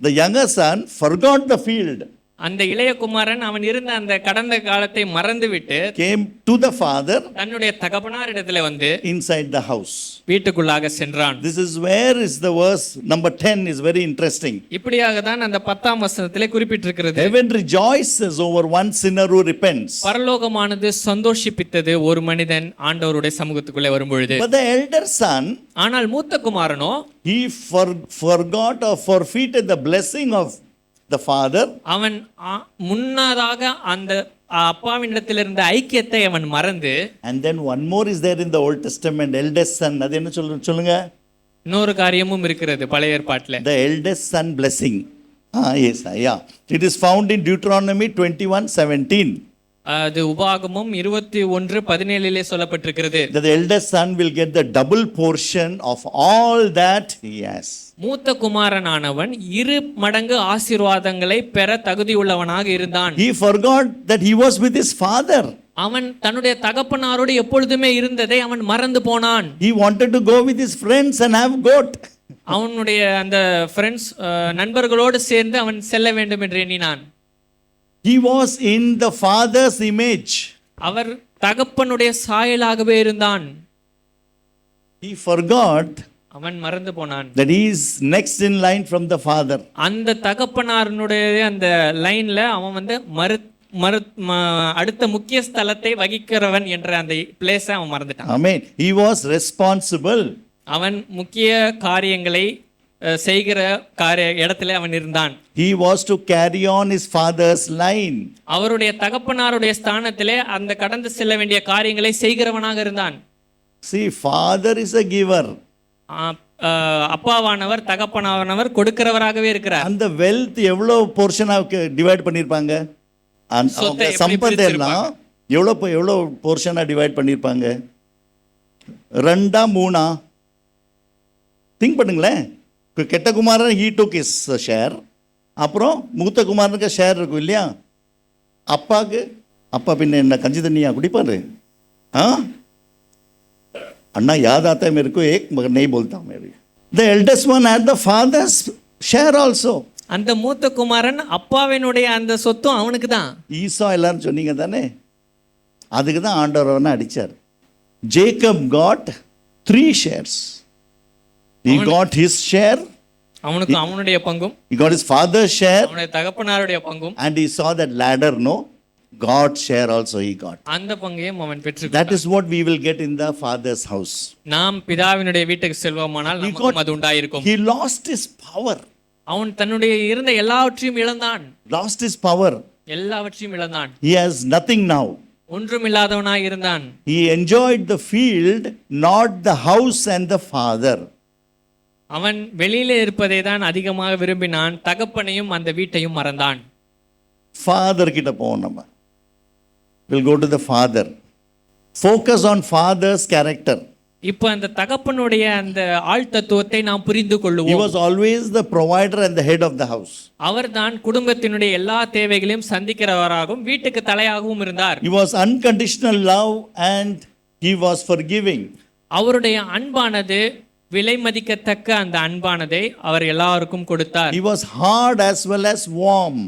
The younger son forgot the field, அந்த இளைய குமாரன் அவன் இருந்த அந்த கடந்த காலத்தை மறந்துவிட்டு came to the father தன்னுடைய தகப்பனார் இடத்துல வந்து inside the house. வீட்டுக்குள்ளாக சென்றான். This is where is the verse number 10 is very interesting. இப்படியாக தான் அந்த 10ஆம் வசனத்திலே குறிப்பிட்டிருக்கிறது. Heaven rejoices over one sinner who repents. பரலோகமானது சந்தோஷிப்பித்தது ஒரு மனிதன் ஆண்டவருடைய சமூகத்துக்குள்ளே வரும்பொழுது. But the elder son, ஆனால் மூத்த குமாரனோ he forgot or forfeited the blessing of the father. அவன் முன்னதாக அந்த அப்பாவினிடத்தில் இருந்த ஐக்கியத்தை அவன் மறந்து. And then one more is there in the Old Testament, eldest son. அது என்ன சொல்லுங்க? இன்னொரு காரியமும் இருக்கிறது பழைய ஏற்பாட்டில். The eldest son blessing. Yes, yeah. It is found in Deuteronomy 21:17. அது உபாகமம் 21:17 சொல்லப்பட்டிருக்கிறது. That the eldest son will get the double portion of all that he has. மூத்த குமாரனானவன் 2 மடங்கு ஆசீர்வாதங்களை பெற தகுதியுள்ளவனாக இருந்தான். He forgot that he was with his father. அவன் தன்னுடைய தகப்பனாரோடு எப்பொழுதுமே இருந்ததை அவன் மறந்து போனான். He wanted to go with his friends and have goat. அவனுடைய அந்த ஃப்ரெண்ட்ஸ் நண்பர்களோடு சேர்ந்து அவன் செல்ல வேண்டும் என்று எண்ணினான். He was in the father's image. அவர் தகப்பனுடைய சாயலாகவே இருந்தான். He forgot அவன் மறந்து போனான் that he is next in line from the father. அந்த தகப்பனாருடைய அந்த லைன்ல அவன் வந்து அடுத்த முக்கிய ஸ்தலத்தை வகிக்கிறவன் என்ற அந்த பிளேஸை அவன் மறந்துட்டான். Amen. He was responsible. அவன் முக்கிய காரியங்களை செய்கிற இடத்துல அவன் இருந்தான். He was to carry on his father's line. அவருடைய தகப்பனாருடைய ஸ்தானத்திலே அந்த கடந்து செல்ல வேண்டிய காரியங்களை செய்கிறவனாக இருந்தான். See, father is a giver. அப்பாவானவர் தகப்பனானவர் கொடுக்கிறவராகவே இருக்கிறார். அந்த வெல்த் எவ்வளவு போர்ஷனா டிவைட் பண்ணிருப்பாங்க, அந்த சம்பத் எல்லாம் எவ்வளவு போர்ஷனா டிவைட் பண்ணிருப்பாங்க? 2 3 திங்க் பண்ணுங்களேன். கெட்ட குமாரன் he took his share. அப்புறம் மூத்த குமாரனுக்கு ஷேர் இருக்கும் இல்லையா? அப்பாவுக்கு அப்பா பின்ன என்ன கஞ்சி தண்ணியா குடிப்பாரு? अन्ना याद आता है मेरे को एक, मगर नहीं बोलता हूँ मैं भी. The eldest one had the father's share also. அந்த மூத்த குமாரன் அப்பாவினுடைய அந்த சொத்தும் அவனுக்கு தான். ஈசா எல்லாரும் சொன்னீங்க தானே, அதுக்கு தான் ஆண்டவர் அவனை அடிச்சார். Jacob got 3 shares. He got his share. அவனுக்கு அவனுடைய பங்கும், he got his father's share, அவனுடைய தகப்பனாருடைய பங்கும், and he saw that ladder, no, God's share also he got. அந்த பங்கையும் அவன் பெற்றுக்கொண்டான். That is what we will get in the father's house. நாம் பிதாவினுடைய வீட்டுக்கு செல்வோமானால் நமக்கு அது உண்டாயிருக்கும். He lost his power. அவன் தன்னுடைய இருந்த எல்லாவற்றையும் இழந்தான். Lost his power. எல்லாவற்றையும் இழந்தான். He has nothing now. ஒன்றும் இல்லாதவனாய் இருந்தான். He enjoyed the field, not the house and the father. அவன் வெளியிலே இருப்பதை தான் அதிகமாக விரும்பினான், தகப்பனையும் அந்த வீட்டையும் மறந்தான். ஃபாதர் கிட்ட போவோம் நம்ம. We'll go to the father. Focus on father's character. இப்போ அந்த தகப்பனுடைய அந்த ஆள் தத்துவத்தை நாம் புரிந்து கொள்ளுவோம். He was always the provider and the head of the house. அவர்தான் குடும்பத்தினுடைய எல்லா தேவைகளையும் சந்திக்கிறவராகவும் வீட்டுக்கு தலையாகவும் இருந்தார். He was unconditional love and he was forgiving. அவருடைய அன்பானது விலை மதிக்கத்தக்க அந்த அன்பானதை அவர் எல்லாருக்கும் கொடுத்தார். He was hard as well as warm.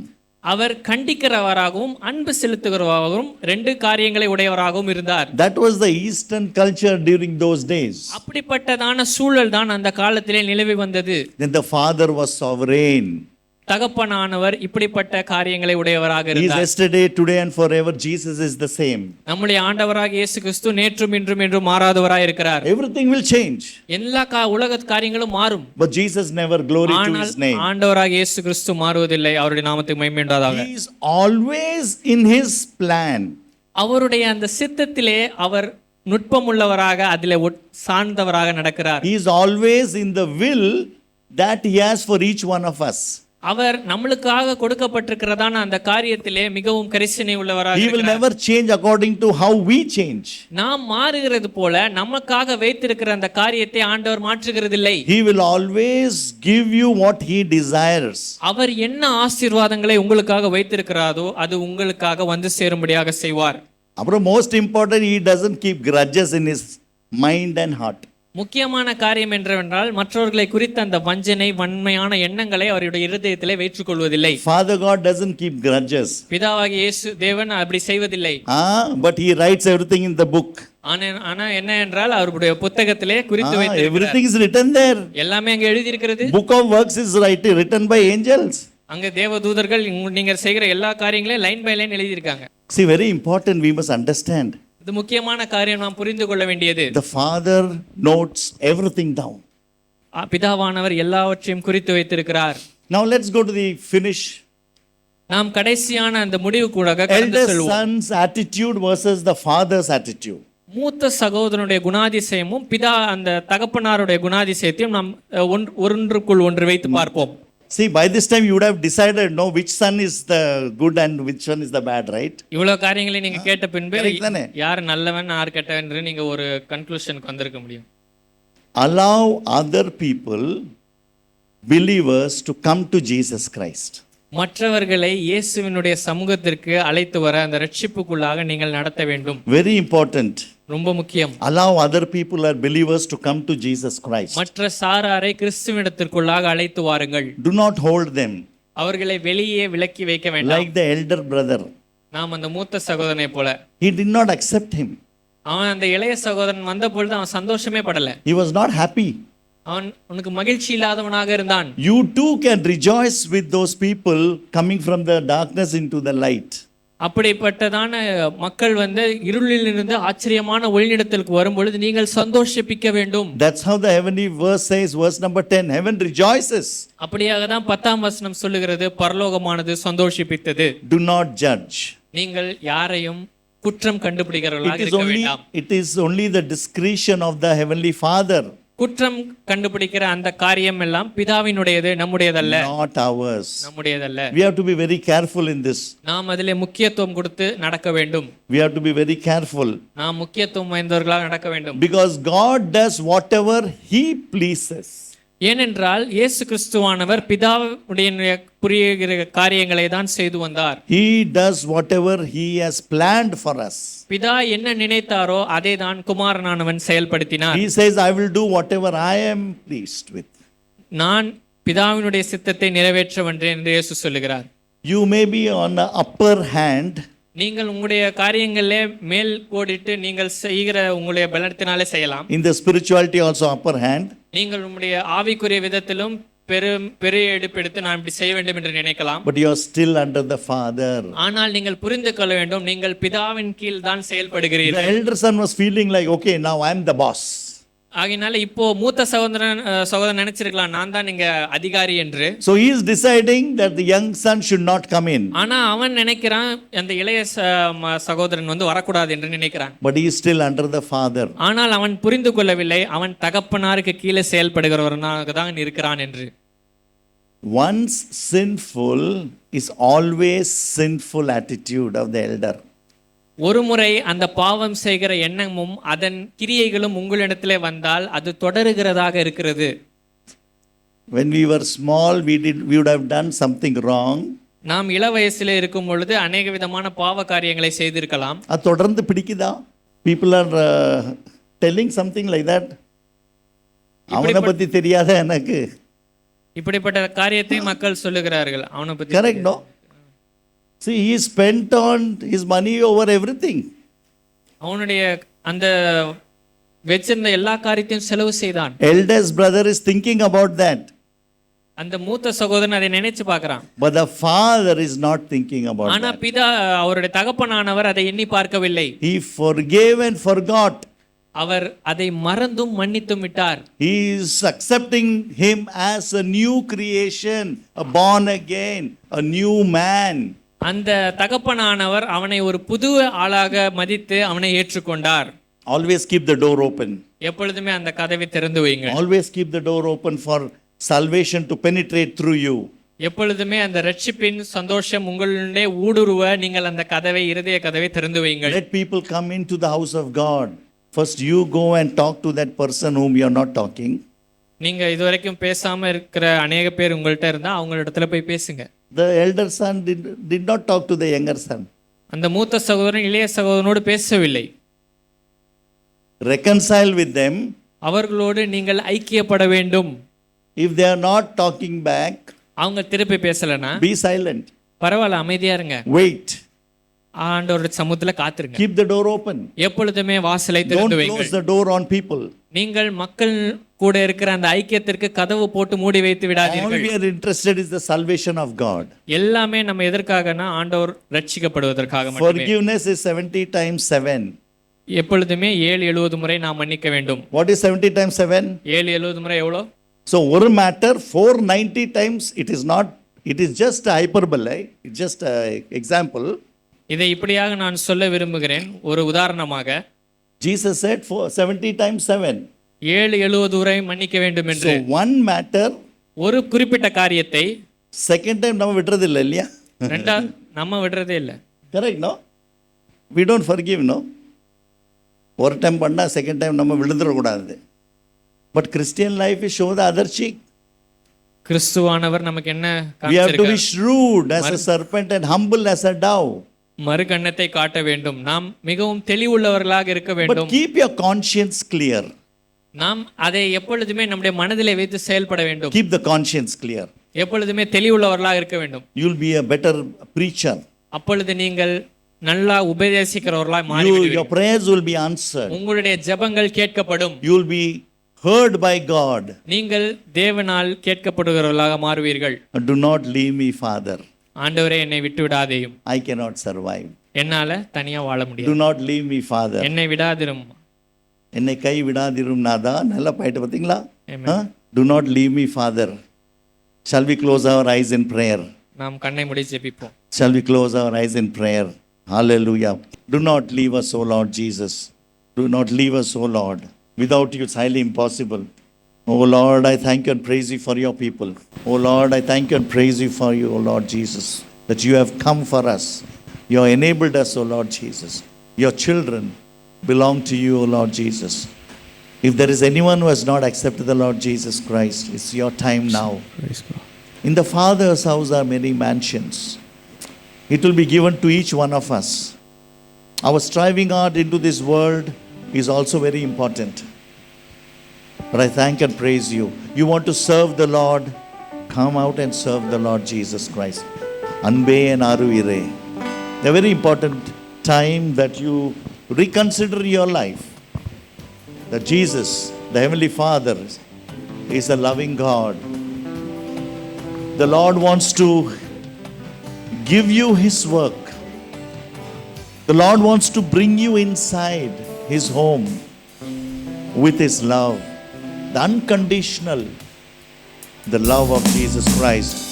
அவர் கண்டிக்கிறவராகவும் அன்பு செலுத்துகிறவராகவும் 2 காரியங்களை உடையவராகவும் இருந்தார். That was the Eastern culture during those days. அப்படிப்பட்டதான சூழல் தான் அந்த காலத்திலே நிலவி வந்தது. Then the father was sovereign. தகப்பனானவர் இப்படிப்பட்ட காரியங்களை உடையவராக He is இருந்தார். yesterday, today and forever. Jesus is the same. நம்முடைய ஆண்டவராக இயேசு கிறிஸ்து நேற்றும் இன்றும் என்றும் மாறாதவராய் இருக்கிறார். Everything will change. எல்லா உலக காரியங்களும் மாறும். But Jesus never glory to his name. ஆண்டவராக இயேசு கிறிஸ்து மாறுவதில்லை. அவருடைய நாமத்துக்கு மகிமை உண்டாதாக. He is always in his plan. அவருடைய அந்த சித்தத்திலே அவர் நுட்பமுள்ளவராக அதிலே சார்ந்தவராக நடக்கிறார். He is always in the will that he has for each one of us. அவர் நம்மளுக்காக கொடுக்கப்பட்டிருக்கிறதான அந்த காரியத்திலே மிகவும் கரிசனை உள்ளவராக He will never change according to how we change. நாம் மாறுகிறது போல நமக்காக வைத்திருக்கிற அந்த காரியத்தை ஆண்டவர் மாற்றுகிறதில்லை. He will always give you what he desires. அவர் என்ன ஆசீர்வாதங்களை உங்களுக்காக வைத்திருக்கிறாரோ அது உங்களுக்காக வந்து சேரும்படியாக செய்வார். அப்புறம் most important, he doesn't keep grudges in his mind and heart. முக்கியமான காரியம் என்றால் மற்றவர்களை குறித்த அந்த வஞ்சனை வன்மையான எண்ணங்களை அவருடைய இருதயத்திலே வைத்துக் கொள்வதில்லை. Father God doesn't keep grudges. பிதாவாகிய இயேசு தேவன் அப்படி செய்வதில்லை. But he writes everything in the book. ஆனா என்ன என்றால் அவருடைய புத்தகத்திலே குறித்து வைத்திருக்கிறார். Everything is written there. எல்லாமே அங்க எழுதி இருக்கிறது. Book of works is written by angels. அங்க தேவதூதர்கள் நீங்க செய்கிற எல்லா காரியங்களையும் லைன் பை லைன் எழுதி இருக்காங்க. See, very important, we must understand. இது முக்கியமான காரியம் நாம் புரிந்து கொள்ள வேண்டியது. The father notes everything down. பிதாவானவர் எல்லாவற்றையும் குறித்து வைத்திருக்கிறார். Now let's go to the finish. நாம் கடைசியான அந்த முடிவு கூட கடந்து Eldest செல்வோம். son's attitude versus the father's attitude. மூத்த சகோதரனுடைய குணாதிசயமும் பிதா அந்த தகப்பனாருடைய குணாதிசயத்தையும் நாம் ஒன்றுக்குள் ஒன்று வைத்து பார்ப்போம். See, by this time you would have decided, no, which son is the good and which one is the bad, right? இவ்வளவு காரியங்களை நீங்க கேட்ட பின்பு தானே? யார் நல்லவன் யார் கெட்டவன் என்று நீங்க ஒரு கன்க்ளூஷனுக்கு வந்திருக்க முடியும். Allow other people, believers, to come to Jesus Christ. மற்றவர்களை இயேசுவினுடைய சமூகத்திற்கு அழைத்து வர அந்த ரட்சிப்புக்குள்ளாக நீங்கள் நடத்த வேண்டும். Very important. ரொம்ப முக்கியம். Allow other people or believers to come to Jesus Christ. மற்ற சாராரை கிறிஸ்துவிடத்திற்குள்ளாக அழைத்து வாருங்கள். Do not hold them. அவர்களை வெளியே விலக்கி வைக்க வேண்டாம். Like the elder brother. நாம் அந்த மூத்த சகோதரனை போல. He did not accept him. அவன் அந்த இளைய சகோதரன் வந்த பொழுது அவன் சந்தோஷமே படல. He was not happy. அவன் உனக்கு மகிழ்ச்சி இல்லாதவனாக இருந்தான். You too can rejoice with those people coming from the darkness into the light. அப்படிப்பட்டதான மக்கள் வந்து இருளிலிருந்து ஆச்சரியமான ஒளியிடத்திற்கு வரும்பொழுது நீங்கள் சந்தோஷிப்பிக்க வேண்டும். That's how the heavenly verse says, verse number 10, heaven rejoices. அப்படியாக தான் 10ஆம் வசனம் சொல்லுகிறது, பரலோகமானது சந்தோஷிப்பித்தது. Do not judge. நீங்கள் யாரையும் குற்றம் கண்டுபிடிக்கிறவர்களாக இருக்க வேண்டாம். It is only the discretion of the heavenly Father. குற்றம் கண்டுபிடிக்கிற அந்த காரியம் எல்லாம் பிதாவினுடையது, நம்முடையதல்ல. Not ours. நம்முடையதல்ல. We have to be very careful in this. நாம் அதிலே முக்கியத்துவம் கொடுத்து நடக்க வேண்டும். We have to be very careful. நாம் முக்கியத்துவம் வாய்ந்தவர்களாக நடக்க வேண்டும். Because God does whatever He pleases. ஏனென்றால் இயேசு கிறிஸ்துவானவர் பிதாவுடைய புரிகிற காரியங்களை தான் செய்து வந்தார். He does whatever He has planned for us. பிதா என்ன நினைத்தாரோ அதை தான் குமாரனானவன் செயல்படுத்தினார். He says, I will do whatever I am pleased with. நான் பிதாவினுடைய சித்தத்தை நிறைவேற்ற வந்தேன் என்று இயேசு சொல்லுகிறார். You may be on the upper hand. நீங்கள் உங்களுடைய காரியங்களிலே மேல் கோடிட்டு நீங்கள் செய்கிற உங்களுடைய பலத்தினாலே செய்யலாம். In the spirituality also upper hand. நீங்கள் உங்களுடைய ஆவிக்குரிய விதத்திலும் பெரிய எடுப்பெடுத்து நான் இப்படி செய்ய வேண்டும் என்று நினைக்கலாம். But you are still under the Father. ஆனால் நீங்கள் புரிந்து கொள்ள வேண்டும், நீங்கள் பிதாவின் கீழ் தான் செயல்படுகிறீர்கள். The elder son was feeling like, okay, now I am the boss. ஆகையினால இப்போ மூத்த சகோதரன் நினைச்சிருக்கலாம், நான் தான் இங்க அதிகாரி என்று. So he is deciding that the young son should not come in. ஆனா அவன் நினைக்கிறான் அந்த இளைய சகோதரன் வந்து வரக்கூடாது என்று நினைக்கிறான். But he is still under the Father. ஆனால் அவன் புரிந்து கொள்ளவில்லை, அவன் தகப்பனாருக்கு கீழே செயல்படுகிறவனாக தான் இருக்கிறான் என்று. Once sinful is always sinful attitude of the elder. ஒரு முறை அந்த பாவம் செய்கிற எண்ணமும் அதன் கிரியைகளும் உங்களிடத்திலே வந்தால் அது தொடருகிறதாக இருக்கிறது. When we were small, we would have done something wrong. நாம் இள வயசிலே இருக்கும் பொழுது அநேக விதமான பாவ காரியங்களை செய்திருக்கலாம். அது தொடர்ந்து பிடிக்குதா? People are telling something like that. அவனை பத்தி தெரியாத எனக்கு. இப்படிப்பட்ட காரியத்தை மக்கள் சொல்லுகிறார்கள், அவனை பத்தி. Correct, no? See, he spent on his money over everything. அவனுடைய அந்த வெச்சிருந்த எல்லா காரியத்தையும் செலவு செய்தான். Eldest brother is thinking about that. அந்த மூத்த சகோதரன் அதை நினைச்சு பார்க்கறான். But the father is not thinking about that. ஆனா பிதா அவருடைய தகப்பனானவர் அதை எண்ணி பார்க்கவில்லை. He forgave and forgot. அவர் அதை மறந்தும் மன்னித்தும் விட்டார். He is accepting him as a new creation, a born again, a new man. அந்த தகப்பனானவர் அவனை ஒரு புது ஆளாக மதித்து அவனை ஏற்றுக்கொண்டார். Always keep the door open. எப்பொழுதுமே அந்த கதவை திறந்து வையுங்கள். Always keep the door open for salvation to penetrate through you. எப்பொழுதுமே அந்த ரட்சிப்பின் சந்தோஷம் உங்களுடைய ஊடுருவ நீங்கள் அந்த கதவை, இருதய கதவை திறந்து வையுங்கள். Let people come into the house of God. First you go and talk to that person whom you are not talking. நீங்க இதுவரைக்கும் பேசாம இருக்கிற அநேக பேர் உங்கள்ட்ட இருந்தா அவங்களிடத்துல போய் பேசுங்க. The elder son did not talk to the younger son. அந்த மூத்த சகோதரன் இளைய சகோதரனோடு பேசவில்லை. Reconcile with them. அவர்களோடு நீங்கள் ஐக்கியப்பட வேண்டும். If they are not talking back, அவங்க திருப்பி பேசலனா be silent. பரவாயில்ல, அமைதியா இருங்க. Wait. ஆண்டவருடைய சமூகத்துல காத்திருங்க. Keep the door open. எப்பொழுதுமே வாசலை திறந்து Don't வையுங்கள். close the door on people. நீங்கள் மக்கள் கூட இருக்கிற அந்த ஐக்கியத்திற்கு கதவு போட்டு மூடி வைத்து All விடாதீர்கள். we are interested is the salvation of God. எல்லாமே நம்ம எதற்காகனா ஆண்டவர் ரட்சிக்கப்படுவதற்காக மட்டுமே. Forgiveness is 70 times 7. எப்பொழுதுமே 7-70 முறை நாம் மன்னிக்க வேண்டும். What is 70 times 7? 7-70 முறை எவ்வளோ? So ஒரு matter 490 times, it is just a hyperbole, it's just an example. இதை இப்படியாக நான் சொல்ல விரும்புகிறேன், ஒரு உதாரணமாக. Jesus said 70 times 7. 7-70 முறை மன்னிக்க வேண்டும் என்று. So one matter, ஒரு குறிப்பிட்ட காரியத்தை second time நம்ம விடுறது இல்லை இல்லையா? நம்ம விடுறதே இல்லை. Correct, no? We don't forgive, no? ஒரு டைம் பண்ணா செகண்ட் டைம் நம்ம விழுந்துடக்கூடாது. But Christian life is show the other cheek. கிறிஸ்துவானவர் நமக்கு என்ன We have to be காண்பிச்சிருக்கார்? shrewd as a serpent and humble as a dove. மறுகண்ணத்தை காட்ட வேண்டும். நாம் மிகவும் தெளிவுள்ளவர்களாக இருக்க But வேண்டும். keep your conscience clear. நாம் அதை எப்பொழுதுமே நம்முடைய மனதிலே வைத்து செயல்பட வேண்டும். Keep the conscience clear. எப்பொழுதுமே தெளிவுள்ளவர்களாக இருக்க வேண்டும். You'll be a better preacher. அப்பொழுது நீங்கள் நல்லா உபதேசிக்கிறவர்களாய் மாறிவிடுவீர்கள். Your prayers will be answered. உங்களுடைய ஜெபங்கள் கேட்கப்படும். You'll be heard by God. நீங்கள் தேவனால் கேட்கப்படுகிறவர்களாக மாறுவீர்கள். Do not leave me, Father. ஆண்டவரே என்னை விட்டு விடாதேயும், I cannot survive. என்னால தனியா வாழ Do முடியாது, not leave me, Father. என்னை விடாதிரும். என்னை கை விடாதிரும் நாதா. நல்லா பாயிட்டு பார்த்தீங்களா? Amen. Do not leave me, Father. Shall we close our eyes in prayer? நாம் கண்ணை மூடி ஜெபிப்போம். Shall we close our eyes in prayer? Hallelujah. Do not leave us, O Lord Jesus. Do not leave us, O Lord. Without you, it's highly impossible. O Lord, I thank you and praise you for your people. O Lord, I thank you and praise you for you, O Lord Jesus, that you have come for us. You have enabled us, O Lord Jesus. Your children belong to you, O Lord Jesus. If there is anyone who has not accepted the Lord Jesus Christ, it's your time now. In the Father's house are many mansions. It will be given to each one of us. Our striving hard into this world is also very important. But I thank and praise you. You want to serve the Lord? Come out and serve the Lord Jesus Christ. Anbe and Aruvire. A very important time that you reconsider your life. That Jesus, the Heavenly Father, is a loving God. The Lord wants to give you His work. The Lord wants to bring you inside His home with His love, the unconditional, the love of Jesus Christ.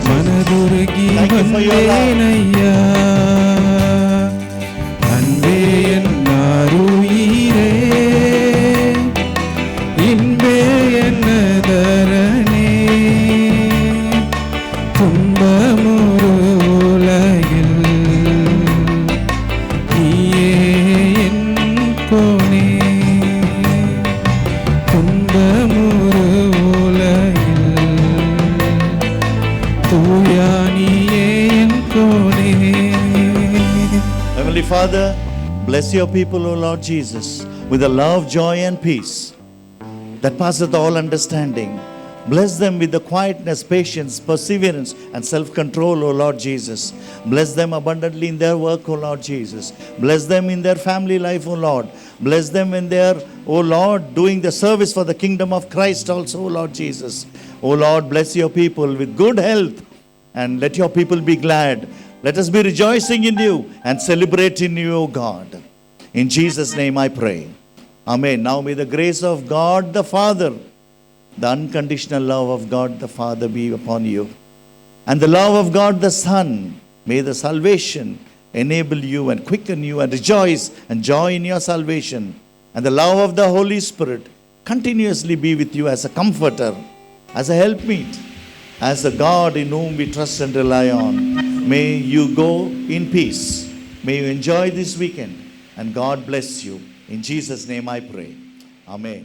மனதுருகி வந்தேனையா அன்பே என் ஆருயிரே, இன்பே என்ன தரணே, துன்பமுறு உலகில் நீயே என் கோனே, துன்பமுறு உலகில் தூயா நீயே என் கோனே. Heavenly Father, bless your people, O Lord Jesus, with the love, joy, and peace that passeth all understanding. Bless them with the quietness, patience, perseverance, and self-control, O Lord Jesus. Bless them abundantly in their work, O Lord Jesus. Bless them in their family life, O Lord. Bless them in their, O Lord, doing the service for the kingdom of Christ also, O Lord Jesus. O Lord, bless your people with good health, and let your people be glad. Let us be rejoicing in you and celebrate in you, O God. In Jesus' name I pray. Amen. Now may the grace of God the Father, the unconditional love of God the Father be upon you, and the love of God the Son, may the salvation enable you and quicken you and rejoice and joy in your salvation, and the love of the Holy Spirit continuously be with you as a comforter, as a helpmeet, as a God in whom we trust and rely on. May you go in peace. May you enjoy this weekend, and God bless you. In Jesus' name I pray. Amen.